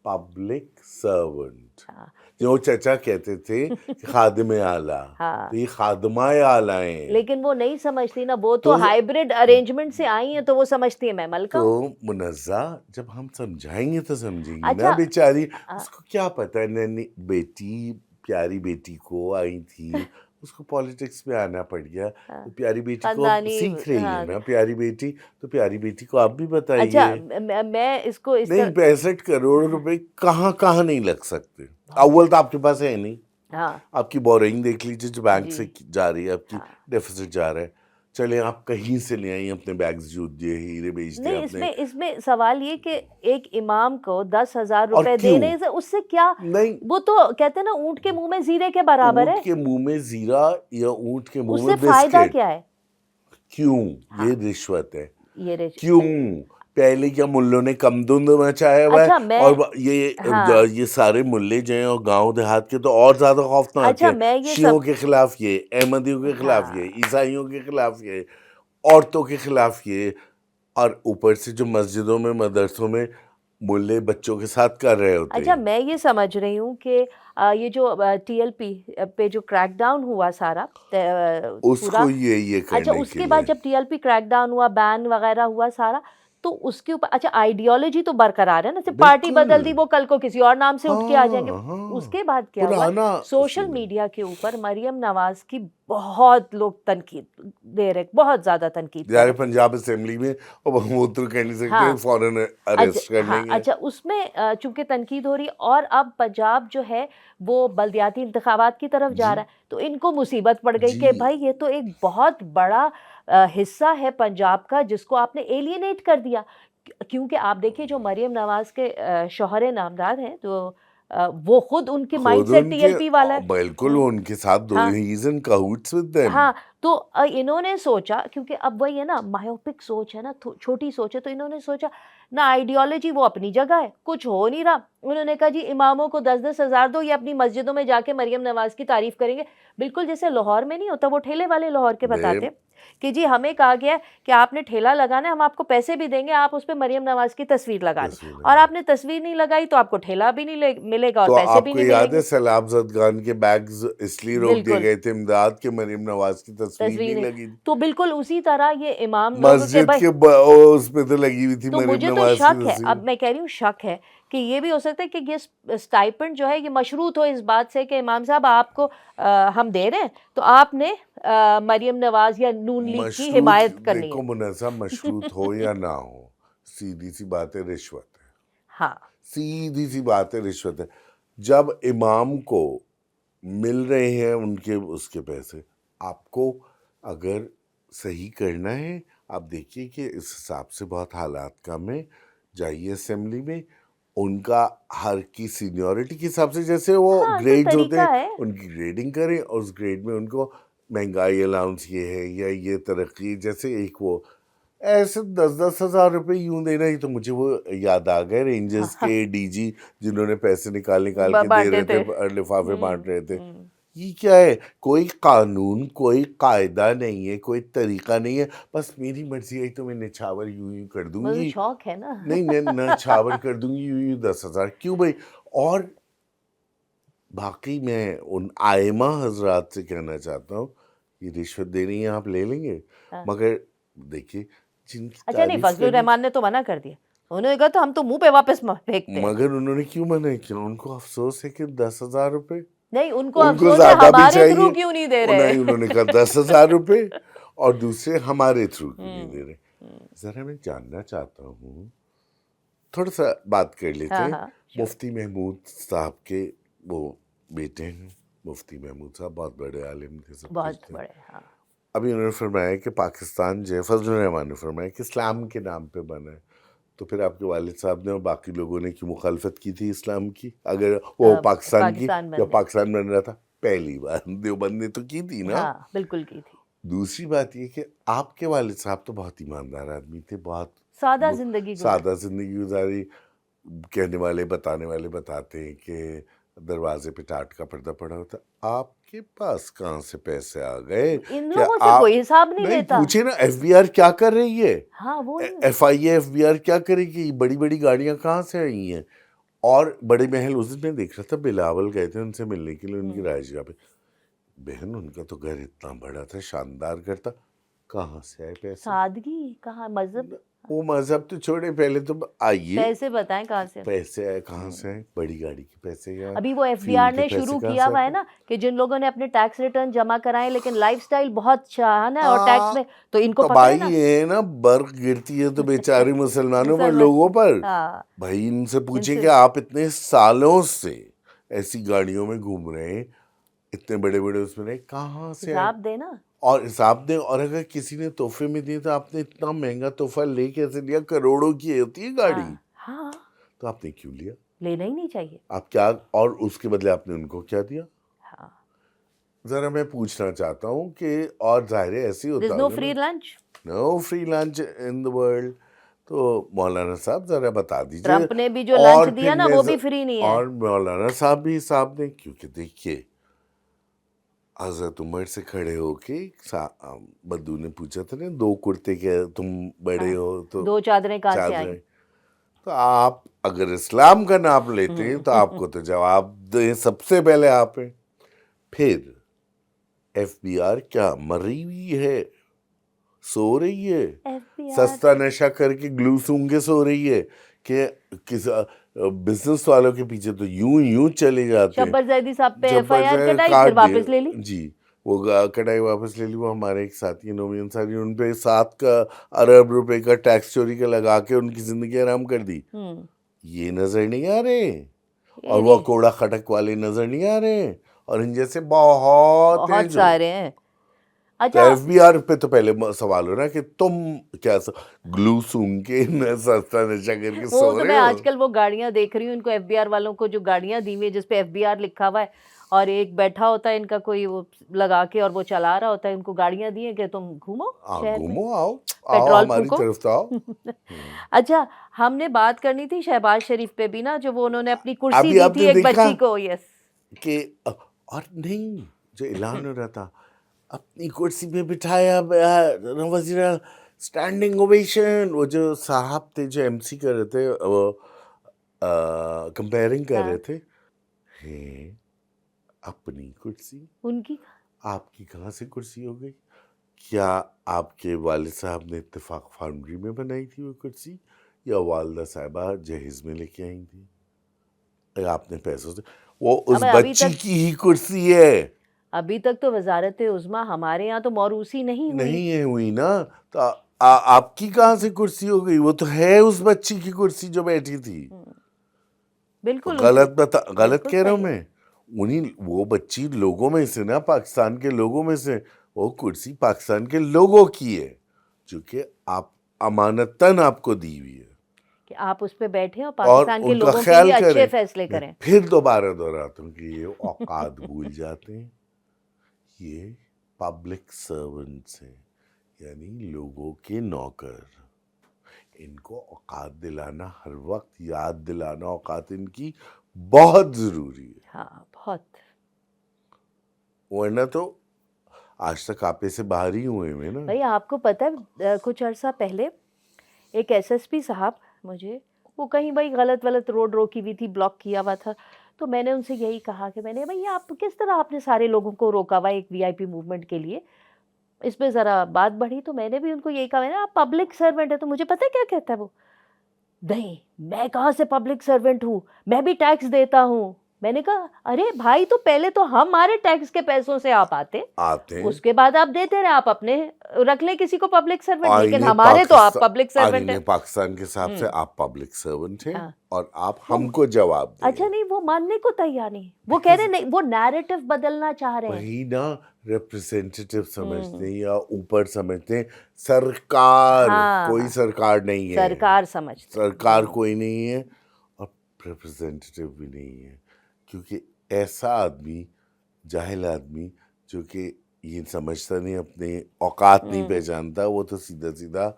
Public servant. ہاں جو چچا کہتے تھے کہ خادم اعلیٰ، ہاں تو یہ خادمہ اعلیٰ ہیں. لیکن وہ نہیں سمجھتی نا، وہ تو تو ہائیبرڈ ارینجمنٹ سے آئی ہیں تو وہ سمجھتی ہے میں ملکہ تو ہوں. منزہ جب ہم سمجھائیں گے تو سمجھیں گی نا اچھا بیچاری. اس کو کیا پتہ، ننھی بیٹی پیاری بیٹی کو آئی تھی، اس کو پالیٹکس میں آنا پڑ گیا، تو پیاری بیٹی کو اب خاندانی. سیکھ رہی ہے ہاں نا پیاری بیٹی، تو پیاری بیٹی کو آپ بھی اچھا بتائیے. میں اس کو اس نہیں، طرح 65 کروڑ روپے کہاں نہیں لگ سکتے. اول تو آپ کے پاس ہے نہیں، ہاں آپ کی بورنگ دیکھ لیجیے جو بینک جی سے جا رہی ہے، آپ کی ہاں. ڈیفیسٹ جا رہا ہے. چلیں آپ کہیں سے لے آئیں، اپنے بیگز جوت دیے، ہیرے بیچ دیے نہیں، آپ نے. اس میں سوال یہ کہ ایک امام کو 10,000 اور روپے کیوں؟ دینے سے اس سے کیا؟ نہیں، وہ تو کہتے ہیں نا اونٹ کے منہ میں زیرے کے برابر ہے. اونٹ کے منہ میں زیرہ یا اونٹ کے منہ اس میں سے فائدہ بسکٹ. کیا ہے؟ کیوں؟ ہاں یہ رشوت ہے. یہ کیوں؟ پہلے کیا ملوں نے کم دھند مچایا ہوا ہے؟ اچھا میں اور ہاں یہ سارے ملے جو ہیں اور گاؤں دیہات کے تو اور زیادہ خوفناک اچھا ہیں. میں یہ شیعوں کے خلاف یہ، احمدیوں کے خلاف ہاں یہ، عیسائیوں کے خلاف یہ، عورتوں کے خلاف یہ، اور اوپر سے جو مسجدوں میں مدرسوں میں ملے بچوں کے ساتھ کر رہے ہوتے اچھا ہیں. میں یہ سمجھ رہی ہوں کہ یہ جو ٹی ایل پی پہ جو کریک ڈاؤن ہوا سارا اس پورا. کو یہ اچھا کرنے اس کے کے لیے بعد جب T L P crackdown ہوا، بین وغیرہ ہوا سارا، تو اس کے اوپر اچھا آئیڈیالوجی تو برقرار ہے نا، صرف پارٹی بدل دی، بالکل. وہ کل کو کسی اور نام سے اٹھ کے آ جائیں گے. ہاں اس ہاں کے بعد کیا ہوا؟ پرانا سوشل اصول ہے. میڈیا کے اوپر مریم نواز کی بہت لوگ تنقید دے رہے، بہت زیادہ تنقید کر یار رہے. پنجاب اسمبلی میں اب ہم وہ تو کہہ نہیں سکتے، ہاں فوراً اریسٹ کر لیں گے. اچھا اس میں چونکہ تنقید ہو رہی، اور اب پنجاب جو ہے وہ بلدیاتی انتخابات کی طرف جا جی رہا ہے، تو ان کو مصیبت پڑ گئی کہ جی بھائی یہ تو ایک بہت بڑا حصہ ہے پنجاب کا جس کو آپ نے ایلینیٹ کر دیا. کیونکہ آپ دیکھیں جو مریم نواز کے شوہر نامدار ہیں تو وہ خود ان کے مائنڈ خود سیٹ ان ٹی کے ایل پی والا ہے. بالکل ان کے ساتھ دو ہاں ہیز ان کہوٹس ود دیم. ہاں تو انہوں نے سوچا، کیونکہ اب وہی ہے نا، مایوپک سوچ ہے نا، چھوٹی سوچ ہے، تو انہوں نے سوچا نہ آئیڈیالوجی وہ اپنی جگہ ہے، کچھ ہو نہیں رہا. انہوں نے کہا جی اماموں کو 10,000 دو، یہ اپنی مسجدوں میں جا کے مریم نواز کی تعریف کریں گے. بالکل جیسے لاہور میں نہیں ہوتا، وہ ٹھیلے والے لاہور کے بتاتے کہ جی ہمیں کہا گیا ہے کہ آپ نے ٹھیلا لگانا ہے، ہم آپ کو پیسے بھی دیں گے، آپ اس پہ مریم نواز کی تصویر لگا دیں، اور آپ نے تصویر نہیں لگائی تو آپ کو ٹھیلا بھی نہیں ملے گا اور تو پیسے آپ بھی کو نہیں یاد ملیں ہے گے. سیلاب زدگان کے بیگز اس لیے روک دیے بالکل گئے تھے امداد کے مریم نواز کی تصویر تصویر نہیں ہے. لگی. تو بالکل اسی طرح یہ امام لوگ کے مسجد بھائی، کے اس پہ تو لگی ہوئی تھی تو مریم مجھے تو نواز کی شک ہے، تصویر. اب میں کہہ رہی ہوں شک ہے کہ یہ بھی ہو سکتا ہے کہ یہ سٹائپنڈ جو ہے یہ مشروط ہو اس بات سے کہ امام صاحب آپ کو ہم دے رہے ہیں تو آپ نے مریم نواز یا نون لیگ کی مشروط حمایت کرنی دیکھو ہے. منظم، مشروط ہو یا نہ ہو، سیدھی سی بات ہے رشوت ہے. ہاں سیدھی سی بات ہے رشوت ہے. جب امام کو مل رہے ہیں ان کے اس کے پیسے، آپ کو اگر صحیح کرنا ہے آپ دیکھیے کہ اس حساب سے بہت حالات کم ہیں. جائیے اسمبلی میں، ان کا ہر کی سینیورٹی کے حساب سے جیسے وہ ہاں تو گریڈز ہوتے ہیں طریقہ ہے. ان کی گریڈنگ کریں، اور اس گریڈ میں ان کو مہنگائی الاؤنس یہ ہے یا یہ ترقی، جیسے ایک وہ ایسے 10,000 روپے یوں دینا. ہی تو مجھے وہ یاد آ گئے رینجرز کے ڈی جی جنہوں نے پیسے نکال کے دے بانٹے رہے تھے، تھے. لفافے بانٹ رہے تھے. یہ کیا ہے؟ کوئی قانون، کوئی قاعدہ نہیں ہے، کوئی طریقہ نہیں ہے. بس میری مرضی آئی تو میں نچھاور یوں کر دوں مجھے گی. شوق ہے نا. نہیں میں نچھاور کر دوں گی یوں 10,000 کیوں بھائی. اور باقی میں ان آئمہ حضرات سے کہنا چاہتا ہوں یہ رشوت دے رہی ہیں آپ لے لیں گے، مگر دیکھیے جن کی اچھا نہیں، تعریف فضل کرنی. الرحمان نے تو منع کر دیا، انہوں نے کہا تو ہم تو منہ پہ واپس پھینکتے ہیں. مگر انہوں نے کیوں منع کیا؟ ان کو افسوس ہے کہ 10,000 روپے نہیں ان کو ان کو افسوس ہے زیادہ بھی ہمارے چاہیے. تھرو کیوں نہیں دے رہے. نہیں انہوں نے کہا 10,000 روپے، اور دوسرے ہمارے تھرو کیوں نہیں دے رہے. ذرا میں جاننا چاہتا ہوں، تھوڑا سا بات کر لیتے ہاں ہیں. ہاں مفتی محمود صاحب کے وہ بیٹے ہیں، مفتی محمود صاحب بہت بڑے عالم تھے، سب کچھ بہت تھے. بڑے. ہاں ابھی انہوں نے فرمایا کہ پاکستان جو ہے فضل الرحمان نے فرمایا کہ اسلام کے نام پہ بنا ہے، تو پھر آپ کے والد صاحب نے اور باقی لوگوں نے کیوں مخالفت کی تھی اسلام کی؟ اگر وہ پاکستان کی جب پاکستان بن رہا تھا پہلی بار دیوبند نے تو کی تھی نا. ہاں بالکل کی تھی. دوسری بات یہ کہ آپ کے والد صاحب تو بہت ایماندار آدمی تھے، بہت سادہ زندگی سادہ زندگی گزاری. کہنے والے بتانے والے بتاتے ہیں کہ دروازے پہ ٹاٹ کا پردہ پڑا ہوتا. آپ کے پاس کہاں سے پیسے آ گئے؟ ان لوگوں سے کوئی حساب نہیں لیتا. پوچھے نا ایف بی آر کیا کر رہی ہے، ہاں وہ F I A F B R کیا کرے گی، بڑی بڑی گاڑیاں کہاں سے آئی ہیں. اور بڑے محل اس دن میں دیکھ رہا تھا، بلاول گئے تھے ان سے ملنے کے لیے ان کی رہائش گاہ پہ. بہن ان کا تو گھر اتنا بڑا تھا، شاندار گھر تھا، کہاں سے آئے پیسے؟ سادگی کہاں، مذہب. وہ مذہب تو چھوڑے، پہلے تو آئیے پیسے بتائیں کہاں سے پیسے آئے، کہاں سے آئے؟ بڑی گاڑی کے پیسے. یا ابھی وہ ایف بی آر نے شروع کیا ہوا ہے نا کہ جن لوگوں نے اپنے ٹیکس ریٹرن جمع کرائے لیکن لائف سٹائل بہت شاہانہ ہے اور ٹیکس میں، تو ان کو پکڑے نا. ہے نا، برق گرتی ہے تو بیچارے مسلمانوں پر، لوگوں پر. بھائی ان سے پوچھیں کہ آپ اتنے سالوں سے ایسی گاڑیوں میں گھوم رہے ہیں، اتنے بڑے بڑے اس میں رہے، کہاں سے حساب دے نا، اور حساب دیں. اور اگر کسی نے تحفے میں دیے تو آپ نے اتنا مہنگا تحفہ لے کیسے لیا؟ کروڑوں کی ہوتی ہے گاڑی. ہاں تو آپ نے کیوں لیا؟ لینا ہی نہیں چاہیے. آپ کیا، اور اس کے بدلے آپ نے ان کو کیا دیا؟ ہاں ذرا میں پوچھنا چاہتا ہوں کہ، اور ظاہر ہے ایسے ہی ہوتا ہے، no free lunch, no free lunch in the world. تو مولانا صاحب ذرا بتا دیجئے، ٹرمپ نے بھی جو لنچ دیا نا وہ بھی فری نہیں ہے. اور مولانا صاحب بھی صاحب نے، کیونکہ دیکھیے حضرت عمر سے کھڑے ہو کے بدو نے پوچھا تھا نا، 2 کرتے کے تم بڑے ہو تو 2 چادریں کہاں سے آئیں؟ تو آپ اگر اسلام کا نام لیتے ہیں تو آپ کو تو جواب دیں سب سے پہلے آپ ہیں. پھر ایف بی آر کیا مری ہوئی ہے، سو رہی ہے، سستا نشہ کر کے گلو سونگ کے سو رہی ہے کہ بزنس والوں کے پیچھے تو یوں چلے جاتے ہیں. شبر زیدی صاحب پہ ایف آئی آر کٹائی، پھر واپس لے لی. جی وہ کٹائی واپس لے لی. وہ ہمارے ایک ساتھی نومی انصاری، ان پہ 7 ارب روپے کا ٹیکس چوری کا لگا کے ان کی زندگی آرام کر دی. یہ نظر نہیں آ رہے، اور وہ کوڑا خٹک والے نظر نہیں آ رہے، اور ان جیسے بہت سارے ہیں. تو ایف بی آر پہ تو پہلے سوال ہو رہا ہے کہ تم کیا گلو سونگ کے سستا نشہ کر کے سو رہے ہو. میں آج کل وہ گاڑیاں دیکھ رہی ہوں ان کو، ایف بی آر والوں کو جو گاڑیاں دی ہوئی جس پہ ایف بی آر لکھا ہوا ہے، اور ایک بیٹھا ہوتا ہے ان کا کوئی وہ لگا کے اور وہ چلا رہا ہوتا ہے. ان کو گاڑیاں دی ہیں کہ تم گھومو شہر میں، آؤ پیٹرول ہماری پھونکو. طرف تو آؤ. اچھا ہم نے بات کرنی تھی شہباز شریف پہ بھی نا، جو وہ انہوں نے اپنی کرسی دی تھی ایک بچی کو. یس کہ اور نہیں، جو اعلان ہو رہا تھا اپنی کرسی پہ بٹھایا وزیر، اسٹینڈنگ اوویشن. وہ جو صاحب تھے جو ایم سی کر رہے تھے، وہ کمپیئرنگ کر رہے تھے، اپنی کرسی ان کی، آپ کی کہاں سے کرسی ہو گئی؟ کیا آپ کے والد صاحب نے اتفاق فاؤنڈری میں بنائی تھی وہ کرسی، یا والدہ صاحبہ جہیز میں لے کے آئی تھی؟ آپ نے پیسوں سے، وہ اس بچی کی ہی کرسی ہے. ابھی تک تو وزارت عظمیٰ ہمارے یہاں تو موروثی نہیں ہوئی نا. تو آپ کی کہاں سے کرسی ہو گئی؟ وہ تو ہے اس بچی کی کرسی جو بیٹھی تھی. بالکل غلط کہہ رہا ہوں میں. وہ بچی لوگوں میں سے نا، پاکستان کے لوگوں میں سے، وہ کرسی پاکستان کے لوگوں کی ہے، چونکہ آپ امانتاً آپ کو دی ہوئی ہے کہ آپ اس پہ بیٹھیں اور پاکستان کے لوگوں کے لیے اچھے فیصلے کریں. پھر دوبارہ دہراتا ہوں کہ یہ اوقات بھول جاتے ہیں. یہ پبلک سرونٹس ہیں، یعنی لوگوں کے نوکر. ان کو اوقات دلانا، ہر وقت یاد دلانا اوقات ان کی بہت ضروری ہے. ہاں بہت، ورنہ تو آج تک آپے سے باہر ہی ہوئے ہیں نا. بھائی آپ کو پتہ ہے کچھ عرصہ پہلے ایک ایس ایس پی صاحب، مجھے وہ کہیں بھائی غلط روڈ روکی ہوئی تھی، بلاک کیا ہوا تھا، تو میں نے ان سے یہی کہا کہ میں نے بھائی آپ کس طرح آپ نے سارے لوگوں کو روکا ہوا ایک وی آئی پی موومنٹ کے لیے. اس پہ ذرا بات بڑھی تو میں نے بھی ان کو یہی کہا، میں نے آپ پبلک سرونٹ ہے. تو مجھے پتہ ہے کیا کہتا ہے وہ، نہیں میں کہاں سے پبلک سرونٹ ہوں، میں بھی ٹیکس دیتا ہوں. میں نے کہا ارے بھائی تو پہلے تو ہمارے ٹیکس کے پیسوں سے آپ آتے ہیں اس کے بعد آپ دیتے رہے, آپ اپنے رکھ لیں کسی کو پبلک سرونٹ, لیکن ہمارے تو آپ پبلک سرونٹ ہیں. پاکستان کے حساب سے آپ پبلک سرونٹ ہیں اور آپ ہم کو جواب دیں. اچھا نہیں, وہ ماننے کو تیار نہیں, وہ کہہ رہے نہیں, وہ نیریٹو بدلنا چاہ رہے ہیں. وہی نا ریپریزنٹیٹیو سمجھتے ہیں یا اوپر سمجھتے ہیں سرکار, کوئی سرکار نہیں ہے, سرکار سمجھتے, سرکار کوئی نہیں ہے اور ریپریزنٹیٹیو بھی نہیں ہے, کیونکہ ایسا آدمی, جاہل آدمی جو کہ یہ سمجھتا نہیں, اپنے اوقات نہیں پہچانتا, وہ تو سیدھا سیدھا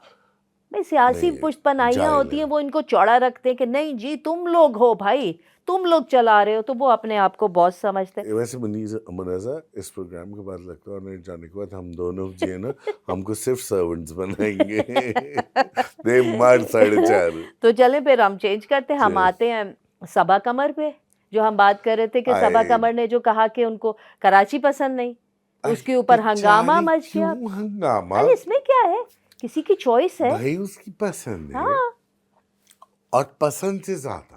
سیاسی پشت پناہیاں ہوتی ہیں, وہ ان کو چوڑا رکھتے ہیں کہ نہیں جی تم لوگ ہو بھائی, تم لوگ چلا رہے ہو, تو وہ اپنے آپ کو باس سمجھتے ہیں. ویسے منازع اس پروگرام کے بعد لگتا ہے, اور جانے کے بعد ہم دونوں جو ہے نا ہم کو صرف سرونٹس بنائیں گے. دے مار 4.5. تو چلیں پھر ہم چینج کرتے ہیں, ہم آتے ہیں صبا قمر پہ, جو ہم بات کر رہے تھے کہ صبا قمر نے جو کہا کہ ان کو کراچی پسند نہیں, اس کے اوپر ہنگامہ مچ گیا. ہنگامہ, اس میں کیا ہے, کسی کی چوائس ہے بھائی اس کی پسند ہے, اور پسند سے زیادہ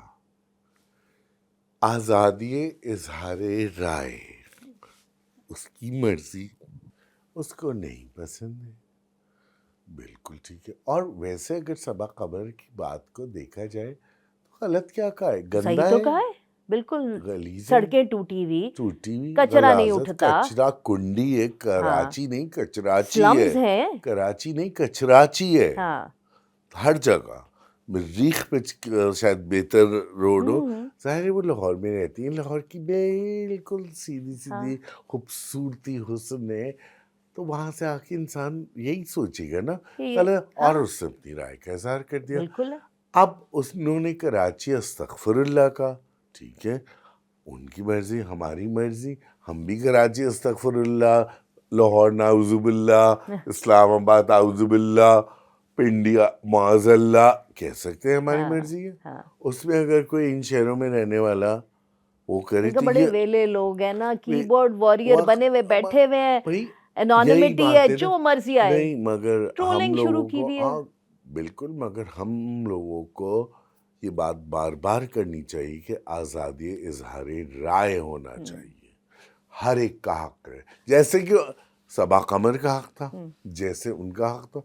آزادی اظہار رائے, اس کی مرضی, اس کو نہیں پسند ہے, بالکل ٹھیک ہے. اور ویسے اگر صبا قمر کی بات کو دیکھا جائے تو غلط کیا کہا ہے, گندا صحیح تو کہا ہے, بالکل, سڑکیں ٹوٹی ہوئی, کچرا نہیں اٹھتا, کچرا کنڈی ہے, کراچی نہیں کچراچی سلمز ہے, ہیں, کراچی نہیں کچراچی ہے, ہر جگہ. مریخ پہ شاید بہتر روڈ ہو, ظاہر ہے وہ لاہور میں رہتی ہیں, لاہور کی بالکل سیدھی سیدھی خوبصورتی حسن ہے, تو وہاں سے آ کے انسان یہی سوچے گا نا, اور اس نے اپنی رائے کا اظہار کر دیا. اب انہوں نے کراچی استغفر اللہ کا, ٹھیک ہے, ان کی مرضی ہماری مرضی, ہم بھی کراچی استغفر اللہ, لاہور نعوذ باللہ, اسلام آباد اعوذ باللہ, پنڈیا معاذ اللہ کہہ سکتے ہیں, ہماری مرضی ہے. اس میں اگر کوئی ان شہروں میں رہنے والا وہ کرے تو بڑے ویلے لوگ ہیں نا, کی بورڈ واریر بنے ہوئے بیٹھے ہوئے ہیں, انونیمٹی ہے, جو مرضی آئے, نہیں, مگر ٹرولنگ شروع کی ہوئی ہے. بالکل, مگر ہم لوگوں کو یہ بات بار بار کرنی چاہیے کہ آزادی اظہار رائے ہونا چاہیے, ہر ایک کا حق ہے, جیسے کہ صبا قمر کا حق تھا, جیسے ان کا حق تھا.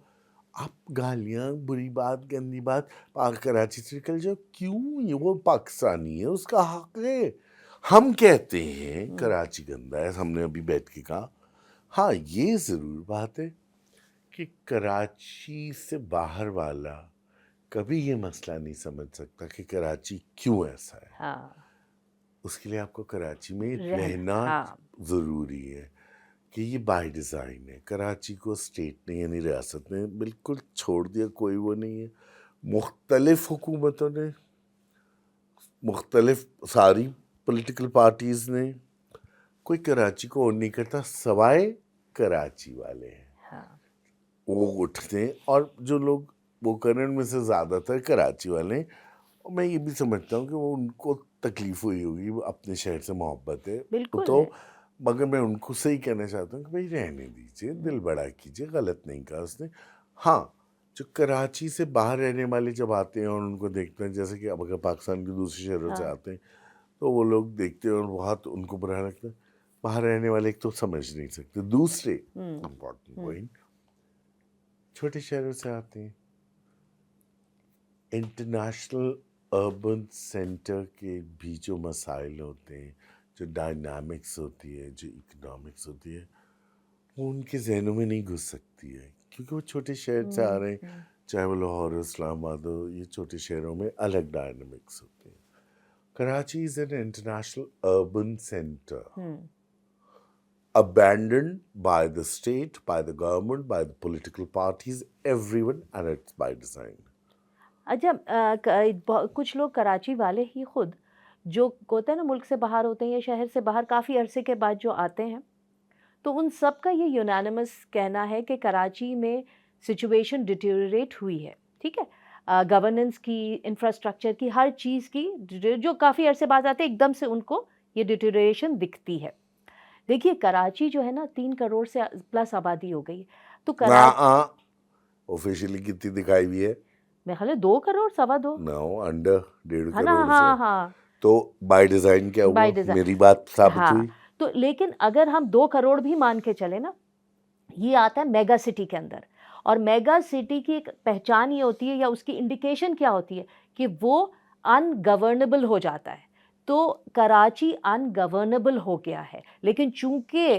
آپ گالیاں, بری بات, گندی بات, کراچی سے نکل جاؤ, کیوں, یہ وہ پاکستانی ہے, اس کا حق ہے. ہم کہتے ہیں کراچی گندا ہے, ہم نے ابھی بیٹھ کے کہا. ہاں یہ ضرور بات ہے کہ کراچی سے باہر والا کبھی یہ مسئلہ نہیں سمجھ سکتا کہ کراچی کیوں ایسا ہے. اس کے لیے آپ کو کراچی میں رہنا ضروری ہے, کہ یہ بائی ڈیزائن ہے. کراچی کو اسٹیٹ نے یعنی ریاست نے بالکل چھوڑ دیا, کوئی وہ نہیں ہے. مختلف حکومتوں نے, مختلف ساری پولیٹیکل پارٹیز نے, کوئی کراچی کو اون نہیں کرتا سوائے کراچی والے ہیں. وہ اٹھتے ہیں, اور جو لوگ وہ کریں ان میں سے زیادہ تر کراچی والے ہیں. میں یہ بھی سمجھتا ہوں کہ وہ ان کو تکلیف ہوئی ہوگی, اپنے شہر سے محبت ہے تو, مگر میں ان کو صحیح کہنا چاہتا ہوں کہ بھائی رہنے دیجیے, دل بڑا کیجیے, غلط نہیں کہا اس نے. ہاں, جو کراچی سے باہر رہنے والے جب آتے ہیں اور ان کو دیکھتے ہیں, جیسے کہ اب اگر پاکستان کے دوسرے شہروں سے آتے ہیں تو وہ لوگ دیکھتے ہیں اور بہت ان کو برا لگتا ہے. باہر رہنے والے ایک تو سمجھ نہیں سکتے, دوسرے امپورٹنٹ پوائنٹ, چھوٹے شہروں سے آتے ہیں, انٹرنیشنل اربن سینٹر کے بھی جو مسائل ہوتے ہیں, جو ڈائنامکس ہوتی ہے, جو اکنامکس ہوتی ہے, وہ ان کے ذہنوں میں نہیں گھس سکتی ہے, کیونکہ وہ چھوٹے شہر سے آ رہے ہیں, چاہے وہ لاہور ہو, اسلام آباد ہو. یہ چھوٹے شہروں میں الگ ڈائنامکس ہوتے ہیں. Karachi is an international urban centre, abandoned by the state, by the government, by the political parties, everyone, and it's by design. اچھا, کچھ لوگ کراچی والے ہی خود جو ہوتا ہے نا ملک سے باہر ہوتے ہیں یا شہر سے باہر کافی عرصے کے بعد جو آتے ہیں, تو ان سب کا یہ یونانیمس کہنا ہے کہ کراچی میں سچویشن ڈیٹیریٹ ہوئی ہے. ٹھیک ہے, گورننس کی, انفراسٹرکچر کی, ہر چیز کی, جو کافی عرصے بعد آتے ہیں ایک دم سے ان کو یہ ڈیٹیریشن دکھتی ہے. دیکھیے کراچی جو ہے نا 3 کروڑ سے پلس آبادی ہو گئی, تو آفیشلی کتنی دکھائی ہوئی ہے؟ میں خیال 2 کروڑ 2.25 نو, انڈر 1.5 کروڑ سے. ہاں, تو بائی ڈیزائن کیا ہوا, By design. میری بات ثابت ہاں ہوئی. تو لیکن اگر ہم 2 کروڑ بھی مان کے چلے نا, یہ آتا ہے میگا سٹی کے اندر, اور میگا سٹی کی ایک پہچان یہ ہوتی ہے یا اس کی انڈیکیشن کیا ہوتی ہے کہ وہ ان گورنبل ہو جاتا ہے. تو کراچی ان گورنبل ہو گیا ہے, لیکن چونکہ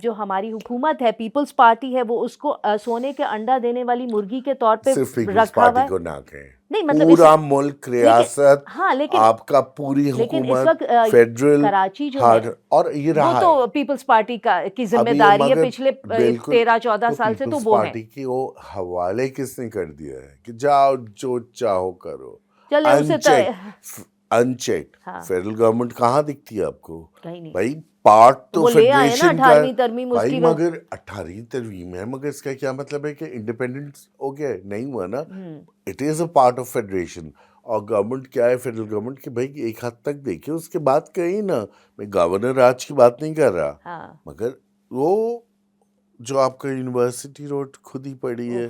جو ہماری حکومت ہے, پیپلز پارٹی ہے, وہ اس کو سونے کے انڈا دینے والی مرغی کے طور پہ صرف پیپلز رکھا ہوا پارٹی ہے. کو نہ کہیں, نہیں مطلب پورا ملک, ریاست, ہاں لیکن آپ کا پوری لیکن اس حکومت, وقت فیڈرل, کراچی جو ہر, ہے اور یہ وہ رہا ہے تو پیپلز پارٹی کی ذمہ ابھی. داری ہے مگر پچھلے بالکل 13-14 سال سے, تو پیپلز وہ ہے. پارٹی کی وہ حوالے کس نے کر دیا ہے کہ جاؤ جو چاہو کرو, چلے اسے انچیک. ہاں فیڈرل گورنمنٹ کہاں دکھتی ہے آپ کو کہیں نہیں. بھائی؟ پارٹ تو وہ لے آئے نا فیڈریشن کا 18ویں ترمیم اس بھائی, کی. مگر 18ویں ترمیم ہے, مگر اس کا کیا مطلب ہے کہ انڈیپینڈنس ہو گیا؟ نہیں ہوا نا. It is a part of federation. اور گورنمنٹ کیا ہے فیڈرل گورنمنٹ کہ بھائی ایک حد تک دیکھیں, اس کے بعد کہیں نا, میں گورنر راج کی بات نہیں کر رہا, ہاں مگر وہ جو آپ کا یونیورسٹی روڈ خود ہی پڑی ہے,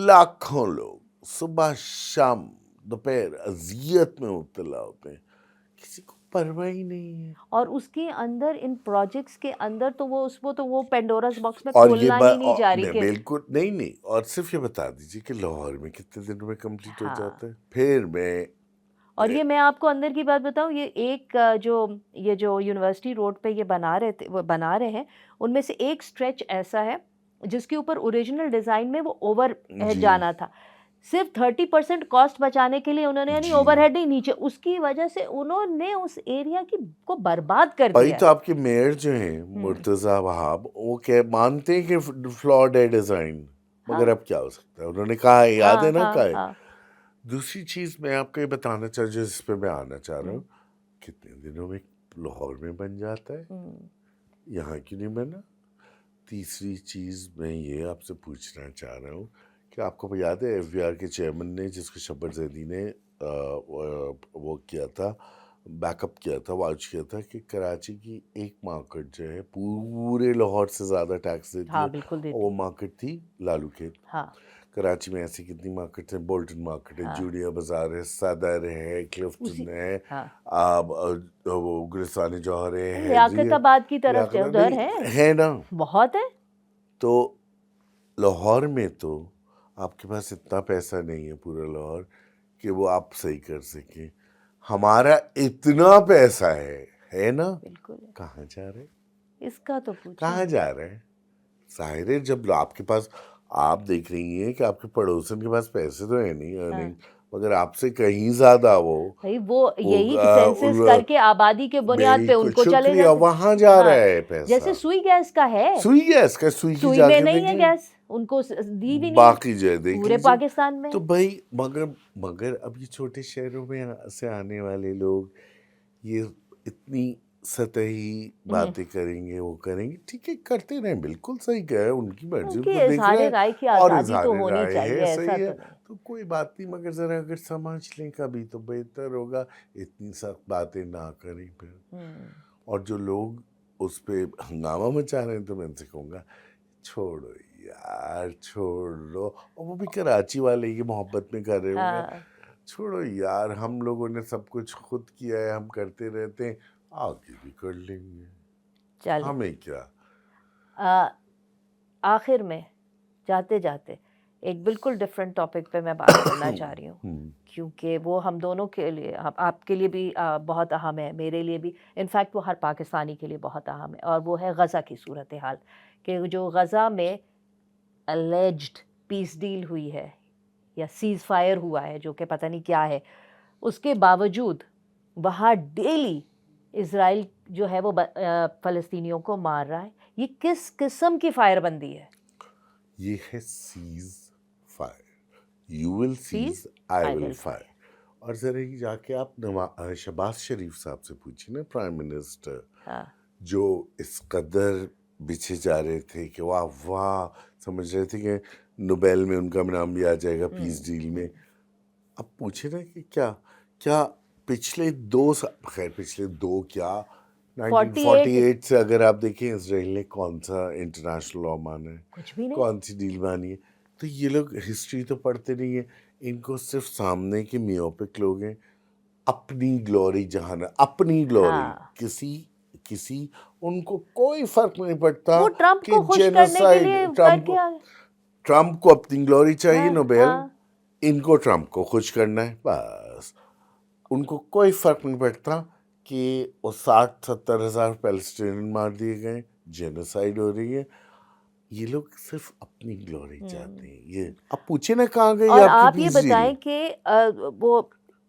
لاکھوں لوگ صبح شام دوپہر اذیت میں مبتلا ہوتے ہیں, کسی کو پرواہ ہی نہیں ہے. اور اس کے اندر ان پروجیکٹس کے اندر تو وہ اس کو تو وہ پینڈوراز باکس میں اور یہ کھولنا ہی نہیں جا رہی کہ بالکل نہیں. اور صرف یہ بتا دیجیے کہ لاہور میں کتنے دنوں میں کمپلیٹ ہو ہاں. جاتا ہے. پھر میں اور یہ میں آپ کو اندر کی بات بتاؤں, یہ ایک یہ جو یونیورسٹی روڈ پہ یہ بنا رہے ہیں, ان میں سے ایک اسٹریچ ایسا ہے جس کے اوپر اوریجنل ڈیزائن میں وہ اوور ہیڈ جانا تھا. صرف 30% کاسٹ بچانے کے لیے انہوں نے, یعنی اوور ہیڈ نہیں نیچے, اس کی وجہ سے انہوں نے اس ایریا کو برباد کر بھائی دیا. تو آپ کے میئر جو ہیں مرتضیٰ وہاب, وہ کہ مانتے ہیں کہ فلاڈ ہے ڈیزائن, مگر اب کیا ہو سکتا ہے, انہوں نے کہا ہے, یاد ہے نا, کہا ہے. دوسری چیز میں آپ کو یہ بتانا چاہ رہا ہوں, جس پہ میں آنا چاہ رہا ہوں, کتنے دنوں میں لاہور میں بن جاتا ہے, یہاں کیوں نہیں بنا. تیسری چیز میں یہ آپ سے پوچھنا چاہ رہا ہوں کہ آپ کو یاد ہے ایف بی آر کے چیئرمین نے, جس کو شبر زیدی نے وہ کیا تھا, بیک اپ کیا تھا, واچ کیا تھا, کہ کراچی کی ایک مارکیٹ جو ہے پورے لاہور سے زیادہ ٹیکس دیتی ہاں ہے, بالکل دیتی. وہ مارکیٹ تھی لالو کھیت. ہاں کراچی میں ایسی کتنی مارکیٹ ہیں, بولٹن مارکیٹ ہے, جوڈیا بازار ہے, صدر ہے, کلفٹن ہے, وہ گلستان جوہر ہے, لیاقت آباد کی طرف ادھر ہے نا, بہت ہے. تو لاہور میں تو آپ کے پاس اتنا پیسہ نہیں ہے پورا لاہور کہ وہ آپ صحیح کر سکیں. ہمارا اتنا پیسہ ہے نا, بالکل. کہاں جا رہے, اس کا تو پوچھیں, کہاں جا رہے ہیں. ظاہر ہے جب آپ کے پاس, آپ دیکھ رہی ہیں کہ آپ کے پڑوسن کے پاس پیسے تو ہے نہیں ارننگ, مگر آپ سے کہیں زیادہ وہ یہی سینسس کر کے آبادی کے بنیاد پہ ان کو چلے شکریہ, جاتے, وہاں جا رہا ہے پیسہ. جیسے سوئی گیس کا ہے, سوئی گیس کا, سوئی کی سوئی جا میں کے نہیں ہے دیکھیں, گیس, ان کو دی بھی نہیں باقی جو دیکھ پورے پاکستان میں. تو بھائی مگر اب یہ چھوٹے شہروں میں سے آنے والے لوگ یہ اتنی سطحی باتیں کریں گے, وہ کریں گے, ٹھیک ہے کرتے رہیں, بالکل صحیح کہہ رہے ہیں, ان کی مرضی, ان کو دیکھ اظہار رہے ہیں, رائے کی اور آزادی اظہار تو ہونی رائے چاہیے, ہے, ایسا صحیح ہے, تو نہیں. تو کوئی بات نہیں, مگر ذرا اگر سمجھ لیں کبھی تو بہتر ہوگا, اتنی سخت باتیں نہ کریں پھر. اور جو لوگ اس پہ ہنگامہ مچا رہے ہیں, تو میں ان سے کہوں گا چھوڑو یار, چھوڑ لو. اور وہ بھی کراچی والے یہ محبت میں کر رہے ہوں گے, چھوڑو یار, ہم لوگوں نے سب کچھ خود کیا ہے, ہم کرتے رہتے ہیں, آگے بھی کر لیں گے, ہمیں کیا. آخر میں جاتے جاتے ایک بالکل ڈفرینٹ ٹاپک پہ میں بات کرنا چاہ رہی ہوں, کیونکہ وہ ہم دونوں کے لیے, آپ کے لیے بھی بہت اہم ہے, میرے لیے بھی, انفیکٹ وہ ہر پاکستانی کے لیے بہت اہم ہے, اور وہ ہے غزہ کی صورتحال. کہ جو غزہ میں الیجڈ پیس ڈیل ہوئی ہے یا سیز فائر ہوا ہے, جو کہ پتہ نہیں کیا ہے, اس کے باوجود وہاں ڈیلی اسرائیل جو ہے وہ فلسطینیوں کو مار رہا ہے. یہ کس قسم کی فائر بندی ہے؟ یہ ہے ceasefire, you will cease, I will fire. اور ذرا ہی جا کے آپ شہباز شریف صاحب سے پوچھیں نا, پرائم منسٹر, جو اس قدر بچھے جا رہے تھے کہ واہ واہ, سمجھ رہے تھے کہ نوبیل میں ان کا نام بھی آ جائے گا پیس ڈیل میں. اب پوچھے نا کہ کیا پچھلے 2 سال, خیر پچھلے 2 کیا 1948 سے اگر آپ دیکھیں اسرائیل نے کون سا انٹرنیشنل لا مانا ہے, کچھ بھی نہیں, کون سی ڈیل مانی ہے. تو یہ لوگ ہسٹری تو پڑھتے نہیں ہیں, ان کو صرف سامنے کے میوپک لوگ ہیں. اپنی گلوری جہاں اپنی گلوری کسی ان کو کوئی فرق نہیں پڑتا وہ ٹرمپ کہ کو خوش کرنے کے لیے کر کے ٹرمپ کو اپنی گلوری چاہیے نوبیل، ان کو ٹرمپ کو خوش کرنا ہے بس. ان کو کوئی فرق نہیں پڑتا کہ وہ 60-70 ہزار پیلسٹینین مار دیے گئے، جینوسائیڈ ہو رہی ہے. یہ لوگ صرف اپنی گلوری چاہتے ہیں. یہ اب پوچھے نا کہاں گئی اور آپ آپ یہ بتائیں کہ وہ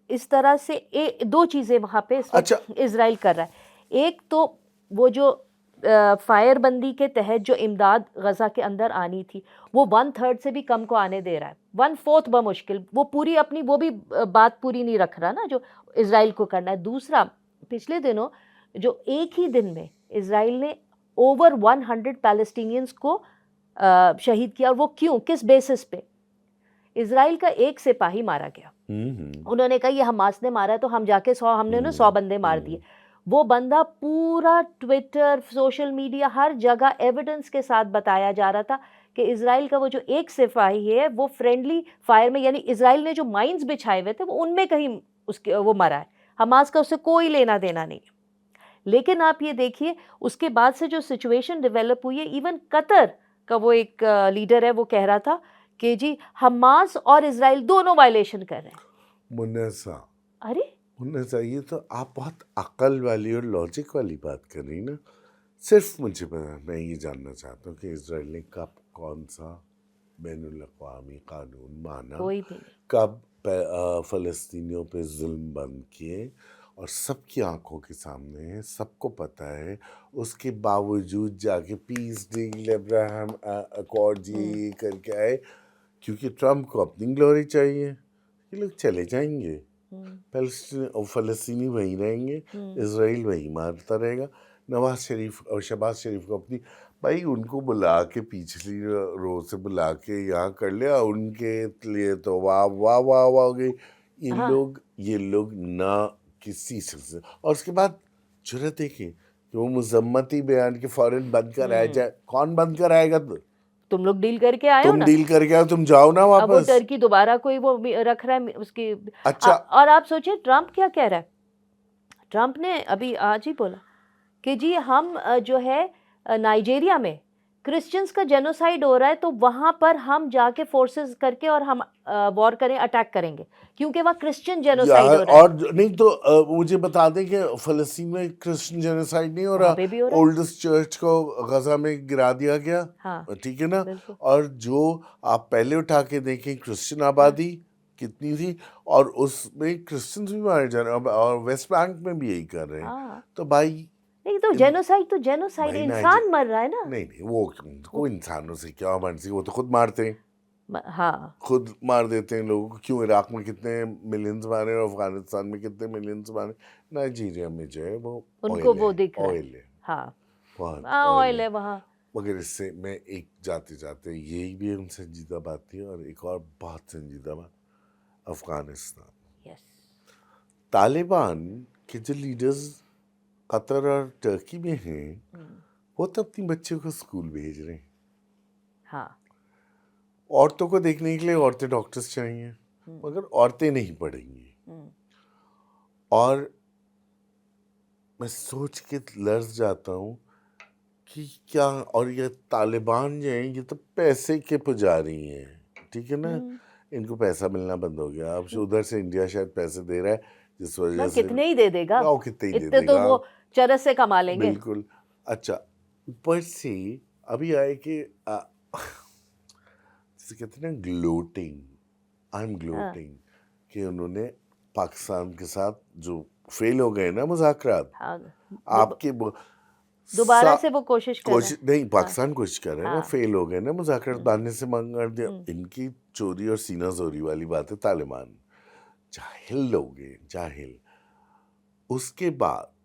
اس طرح سے دو چیزیں وہاں پہ اس وقت اسرائیل کر رہا ہے. ایک تو وہ جو فائر بندی کے تحت جو امداد غزہ کے اندر آنی تھی وہ 1/3 سے بھی کم کو آنے دے رہا ہے، 1/4 بمشکل. وہ پوری اپنی وہ بھی بات پوری نہیں رکھ رہا نا جو اسرائیل کو کرنا ہے. دوسرا، پچھلے دنوں جو ایک ہی دن میں اسرائیل نے اوور 100 پیلسٹینینز کو شہید کیا. اور وہ کیوں، کس بیسس پہ؟ اسرائیل کا ایک سپاہی مارا گیا، انہوں نے کہا یہ حماس نے مارا ہے تو ہم جا کے ہم نے 100 بندے مار دیے. وہ بندہ پورا ٹویٹر، سوشل میڈیا، ہر جگہ ایویڈنس کے ساتھ بتایا جا رہا تھا کہ اسرائیل کا وہ جو ایک سپاہی ہے وہ فرینڈلی فائر میں، یعنی اسرائیل نے جو مائنز بچھائے ہوئے تھے وہ ان میں کہیں وہ مرا ہے. حماس کا اس سے کوئی لینا دینا نہیں. لیکن آپ یہ دیکھیے اس کے بعد سے جو سچویشن ڈیولپ ہوئی ہے، ایون قطر کا وہ ایک لیڈر ہے وہ کہہ رہا تھا کہ جی حماس اور اسرائیل دونوں وائلیشن کر رہے ہیں. منسا یہ تو آپ بہت عقل والی اور لاجک والی بات کر رہی نا. صرف مجھے میں یہ جاننا چاہتا ہوں کہ اسرائیل نے کب کون سا بین الاقوامی قانون مانا، کوئی بھی نہیں. کب فلسطینیوں پہ ظلم بند کیے، اور سب کی آنکھوں کے سامنے ہے، سب کو پتہ ہے. اس کے باوجود جا کے پیس ڈیل، ابراہم اکارڈ یہ کر کے آئے کیونکہ ٹرمپ کو اپنی گلوری چاہیے. یہ لوگ چلے جائیں گے، فلسطینی وہیں رہیں گے، اسرائیل وہیں مارتا رہے گا. نواز شریف اور شہباز شریف کو اپنی بھائی ان کو بلا کے پچھلی رو سے بلا کے یہاں کر لیا، ان کے لیے تو واہ واہ واہ واہ ہو گئی. یہ لوگ نہ کسی سے. اور اس کے بعد جرأت دیکھیں کہ وہ مذمتی بیان کے فوراً بند کرائے جائے. کون بند کرائے گا؟ تم لوگ ڈیل کر کے آئے ہو نا، تم ڈیل کر کے آئے، تم جاؤ نا واپس. اب وہ ٹرکی دوبارہ کوئی وہ رکھ رہا ہے اس کی. اچھا، اور آپ سوچیں ٹرمپ کیا کہہ رہا ہے. ٹرمپ نے ابھی آج ہی بولا کہ جی ہم جو ہے نائجیریا میں کرسچنز کا جینوسائیڈ ہو رہا ہے تو وہاں پر ہم جا کے فورسز کر کے اور ہم وار کریں، اٹیک کریں گے کیونکہ وہاں کرسچن جینوسائیڈ ہو رہا ہے. اور نہیں تو مجھے بتا دیں کہ فلسطین میں کرسچن جینوسائیڈ نہیں ہو رہا. اولڈسٹ چرچ کو غزہ میں گرا دیا گیا، ٹھیک ہے نا. اور جو آپ پہلے اٹھا کے دیکھیں کرسچن آبادی کتنی تھی، اور اس میں کرسچنز بھی مارے جا رہے ہیں، اور ویسٹ بینک میں بھی یہی کر رہے ہیں. تو بھائی نہیں تو جینوسائیڈ انسان مر رہا ہے نا. نہیں وہ انسانوں سے کیا مرضی، وہ تو خود مارتے ہیں، خود مار دیتے ہیں لوگوں کو. کیوں عراق میں کتنے ملینز مارے اور افغانستان میں کتنے ملینز مارے. نائجیریا میں جو ہے وہ ان کو وہ دکھ رہا آئل ہے، آئل ہے وہاں. مگر اس سے میں ایک جاتے جاتے یہی بھی ایک سنجیدہ بات تھی، اور ایک اور بہت سنجیدہ بات، افغانستان. طالبان کے جو لیڈرز قطر اور ٹرکی میں ہیں وہ تو اپنی بچوں کو اسکول بھیج رہے ہیں. عورتوں کو دیکھنے کے لیے عورتیں ڈاکٹرز چاہیے، مگر عورتیں نہیں پڑھیں گی. اور میں سوچ کے لرز جاتا ہوں کہ کیا، اور یہ طالبان جو ہیں یہ تو پیسے کے پجاری ہیں، ٹھیک ہے نا. ان کو پیسہ ملنا بند ہو گیا. اب ادھر سے انڈیا شاید پیسے دے رہا ہے جس وجہ سے کتنے ہی دے دے گا، کتنے ہی دے اتنے دے تو گا، وہ چرس سے کما لیں گے. بالکل. اچھا، اوپر سے ابھی آئے کہ جسے کہتے ہیں نا گلوٹنگ، آئی ایم گلوٹنگ، کہ انہوں نے پاکستان کے ساتھ جو فیل ہو گئے نا مذاکرات، آپ کے دوبارہ سے وہ کوشش کر رہے ہیں. نہیں، پاکستان کوشش کر رہے ہیں نا، فیل ہو گئے نا مذاکرات باندھنے سے منگ کر دیا. ان کی چوری اور سینہ زوری والی بات ہے. طالبان جاہل لوگ ہیں، جاہل. اس کے بعد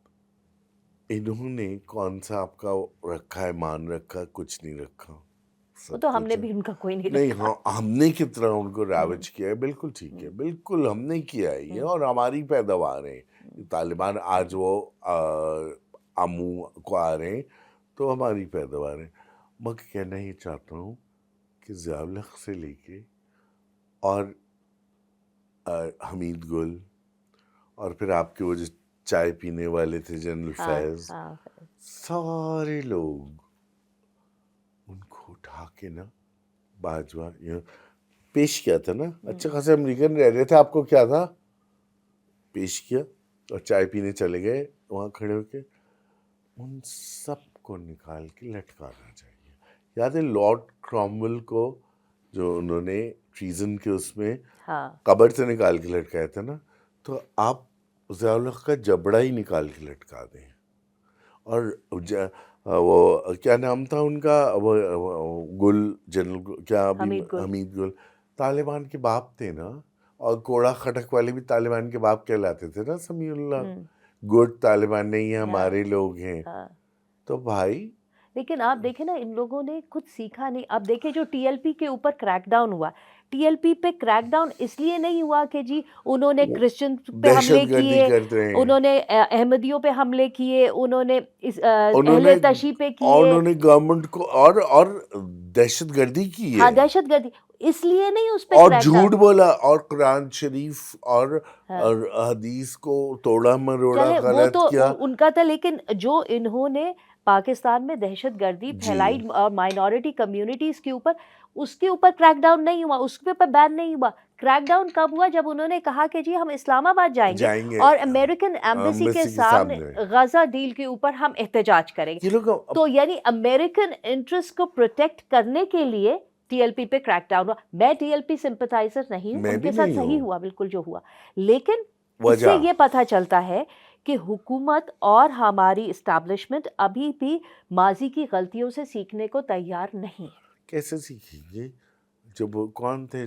انہوں نے کون سا آپ کا رکھا ہے، مان رکھا، کچھ نہیں رکھا. وہ تو ہم نے بھی ان کا کوئی نہیں نہیں، رکھا. ہاں ہم نے کتنا ان کو راوج کیا ہے. بالکل ٹھیک ہے، بالکل ہم نے کیا ہے یہ، اور ہماری پیداوار ہے. طالبان آج وہ امو کو آ رہے ہیں تو ہماری پیداوار ہے. مگر کہنا یہ چاہتا ہوں کہ ضیاء الحق سے لے کے اور حمید گل اور پھر آپ کے وہ جو چائے پینے والے تھے جنرل فیض، سارے لوگ ان کو اٹھا کے نا باجوہ پیش کیا تھا نا. اچھے خاصے امریکن رہ رہے تھے، آپ کو کیا تھا، پیش کیا اور چائے پینے چلے گئے وہاں کھڑے ہو کے. ان سب کو نکال کے لٹکانا چاہیے. یاد ہے لارڈ کرامویل کو جو انہوں نے ٹریزن کے اس میں قبر سے نکال کے لٹکایا تھا نا، تو آپ ضیاء الحق کا جبڑا ہی نکال کے لٹکا دیں. اور وہ کیا نام تھا ان کا، وہ گل، جنرل کیا حمید گل، طالبان کے باپ تھے نا. اور کوڑا خٹک والے بھی طالبان کے باپ کہلاتے تھے نا، سمیع اللہ. گڈ طالبان نہیں ہیں، ہمارے لوگ ہیں. تو بھائی لیکن آپ دیکھیں نا ان لوگوں نے کچھ سیکھا نہیں. آپ دیکھیں جو ٹی ایل پی کے اوپر کریک ڈاؤن ہوا، ٹی ایل پی پہ کریک ڈاؤن اس لیے نہیں ہوا کہ جی انہوں نے کرسچن پہ حملے کیے، انہوں نے احمدیوں پہ حملے کیے، انہوں نے اہل تشیع پہ کیے، اور انہوں نے گورنمنٹ کو اور دہشت گردی کی ہے. ہاں دہشت گردی اس لیے نہیں اس پہ اور جھوٹ بولا اور قرآن شریف اور حدیث کو توڑا مروڑا غلط کیا. ان کا تھا. لیکن جو انہوں نے پاکستان میں دہشت گردی پھیلائی اور مائنورٹی کمیونٹیز کے اوپر، اس کے اوپر کریک ڈاؤن نہیں ہوا، اس کے اوپر بین نہیں ہوا. کریک ڈاؤن کب ہوا؟ جب انہوں نے کہا کہ جی ہم اسلام آباد جائیں گے اور امریکن ایمبیسی کے سامنے غزہ ڈیل کے اوپر ہم احتجاج کریں گے. تو یعنی امریکن انٹرسٹ کو پروٹیکٹ کرنے کے لیے ٹی ایل پی پہ کریک ڈاؤن ہوا. میں ٹی ایل پی سمپتھائزر نہیں ہوں، ان کے ساتھ صحیح ہوا بالکل جو ہوا. لیکن اس سے یہ پتہ چلتا ہے کہ حکومت اور ہماری اسٹیبلشمنٹ ابھی بھی ماضی کی غلطیوں سے سیکھنے کو تیار نہیں. کیسے سیکھیں گے جب وہ کون تھے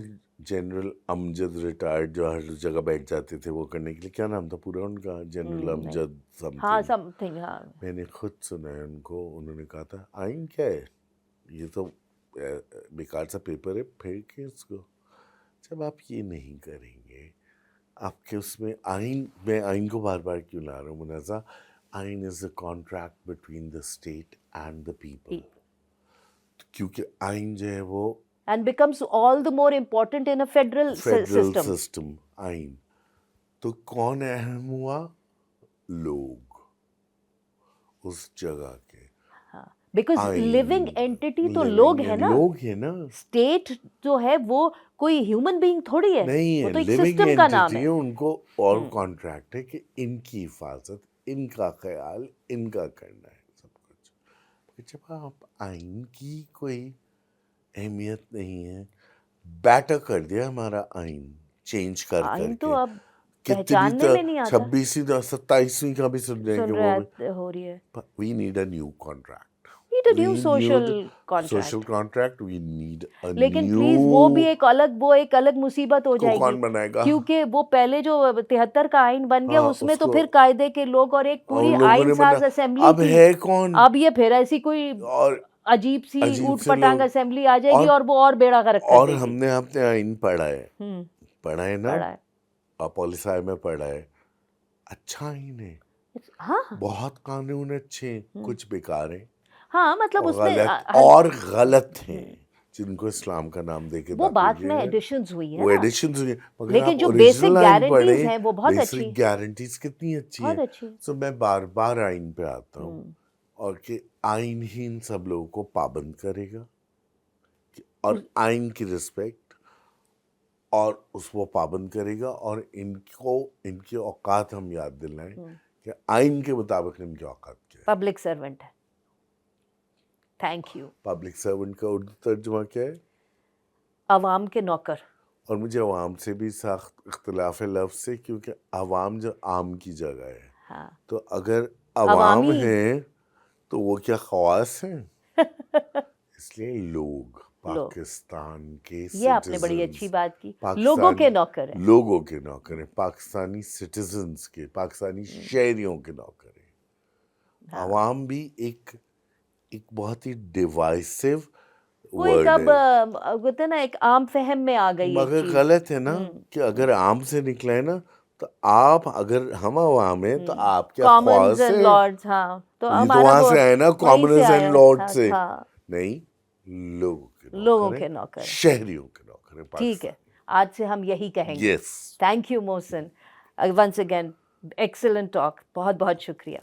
جنرل امجد ریٹائرڈ جو ہر جگہ بیٹھ جاتے تھے وہ کرنے کے لیے، کیا نام تھا پورا ان کا، جنرل امجد سم تھنگ. میں نے خود سنا ہے ان کو، انہوں نے کہا تھا آئین کیا ہے، یہ تو بیکار سا پیپر ہے، پھیر کے اس کو. جب آپ یہ نہیں کریں گے، آپ کے اس میں آئین، میں آئین کو بار بار کیوں لا رہا ہوں منازع، آئین is a contract between the state and the people. کیونکہ آئین جو ہے وہ and becomes all the more important in a federal system. آئین تو کون اہم ہوا؟ لوگ اس جگہ کے. بیکاز لیونگ اینٹیٹی تو لوگ ہیں نا، لوگ ہیں نا. اسٹیٹ جو ہے وہ کوئی ہیومن بینگ تھوڑی ہے، نہیں ہے، وہ تو ایک لیونگ سسٹم کا نام ہے. ان کو اور کانٹریکٹ ہے کہ ان کی حفاظت، ان کا خیال ان کا کرنا ہے سب کچھ. جب آپ آئین کی کوئی اہمیت نہیں ہے، بیٹر کر دیا ہمارا آئین چینج کر آئین کے. تو اب پہچاننے میں نہیں آتا. 26ویں 27ویں کا بھی سن رہے ہیں کہ ہو رہی ہے. We need a new contract, social contract we need. لیکن پلیز وہ بھی ایک الگ مصیبت ہو جائے گی. کون بنائے گا؟ کیونکہ وہ پہلے جو 73 کا آئین بن گیا اس میں تو پھر قاعدے کے لوگ اور ایک پوری آئین ساز اسمبلی اب ہے کون؟ اب یہ پھر ایسی کوئی عجیب سی اوٹ پٹانگ اسمبلی آ جائے گی اور وہ اور بیڑا غرق کر دے گی. اور ہم نے اپنے آئین پڑھا ہے نا، پالیسی میں پڑھا ہے، اچھا آئین ہے. بہت قانون اچھے ہیں، کچھ بیکار ہیں. ہاں مطلب اس میں اور غلط ہیں جن کو اسلام کا نام دے کے وہ بعد میں ایڈیشنز ہوئی ہیں، وہ ایڈیشنز ہوئی ہیں، لیکن جو بیسک گارنٹیز ہیں وہ بہت اچھی ہیں. بیسک گارنٹیز کتنی اچھی ہیں. سو میں بار بار آئین پہ آتا ہوں اور کہ آئین ہی ان سب لوگوں کو پابند کرے گا اور آئین کی رسپیکٹ اور اس کو پابند کرے گا. اور ان کو ان کے اوقات ہم یاد دلائیں کہ آئین کے مطابق ان کے اوقات کیا ہے. پبلک سرونٹ ہے. Thank you. پبلک سرونٹ کا اردو ترجمہ کیا ہے؟ عوام کے نوکر. اور مجھے عوام سے بھی سخت اختلاف ہے لفظ سے، کیونکہ عوام جو عام کی جگہ ہے، تو اگر عوام ہیں تو وہ کیا خواص ہیں؟ اس لیے لوگ پاکستان کے، یہ آپ نے بڑی اچھی بات کی، لوگوں کے نوکر ہیں، لوگوں کے نوکر ہیں، پاکستانی سٹیزنز کے، پاکستانی شہریوں کے نوکر ہیں. عوام بھی ایک بہت ہی ڈیوائسو ورڈ ہے، کہتے ہیں نا ایک عام فہم میں آ گئی. مگر غلط ہے نا کہ اگر عام سے نکلے نا تو آپ، اگر ہم عوام ہیں تو آپ کیا خواص ہیں؟ تو وہاں سے آئے نا، کامنرز اینڈ لارڈ سے نہیں، لوگوں کے نوکر، شہریوں کے نوکر. ٹھیک ہے، آج سے ہم یہی کہیں گے. Thank you Mohsin. Once again excellent talk, بہت بہت شکریہ.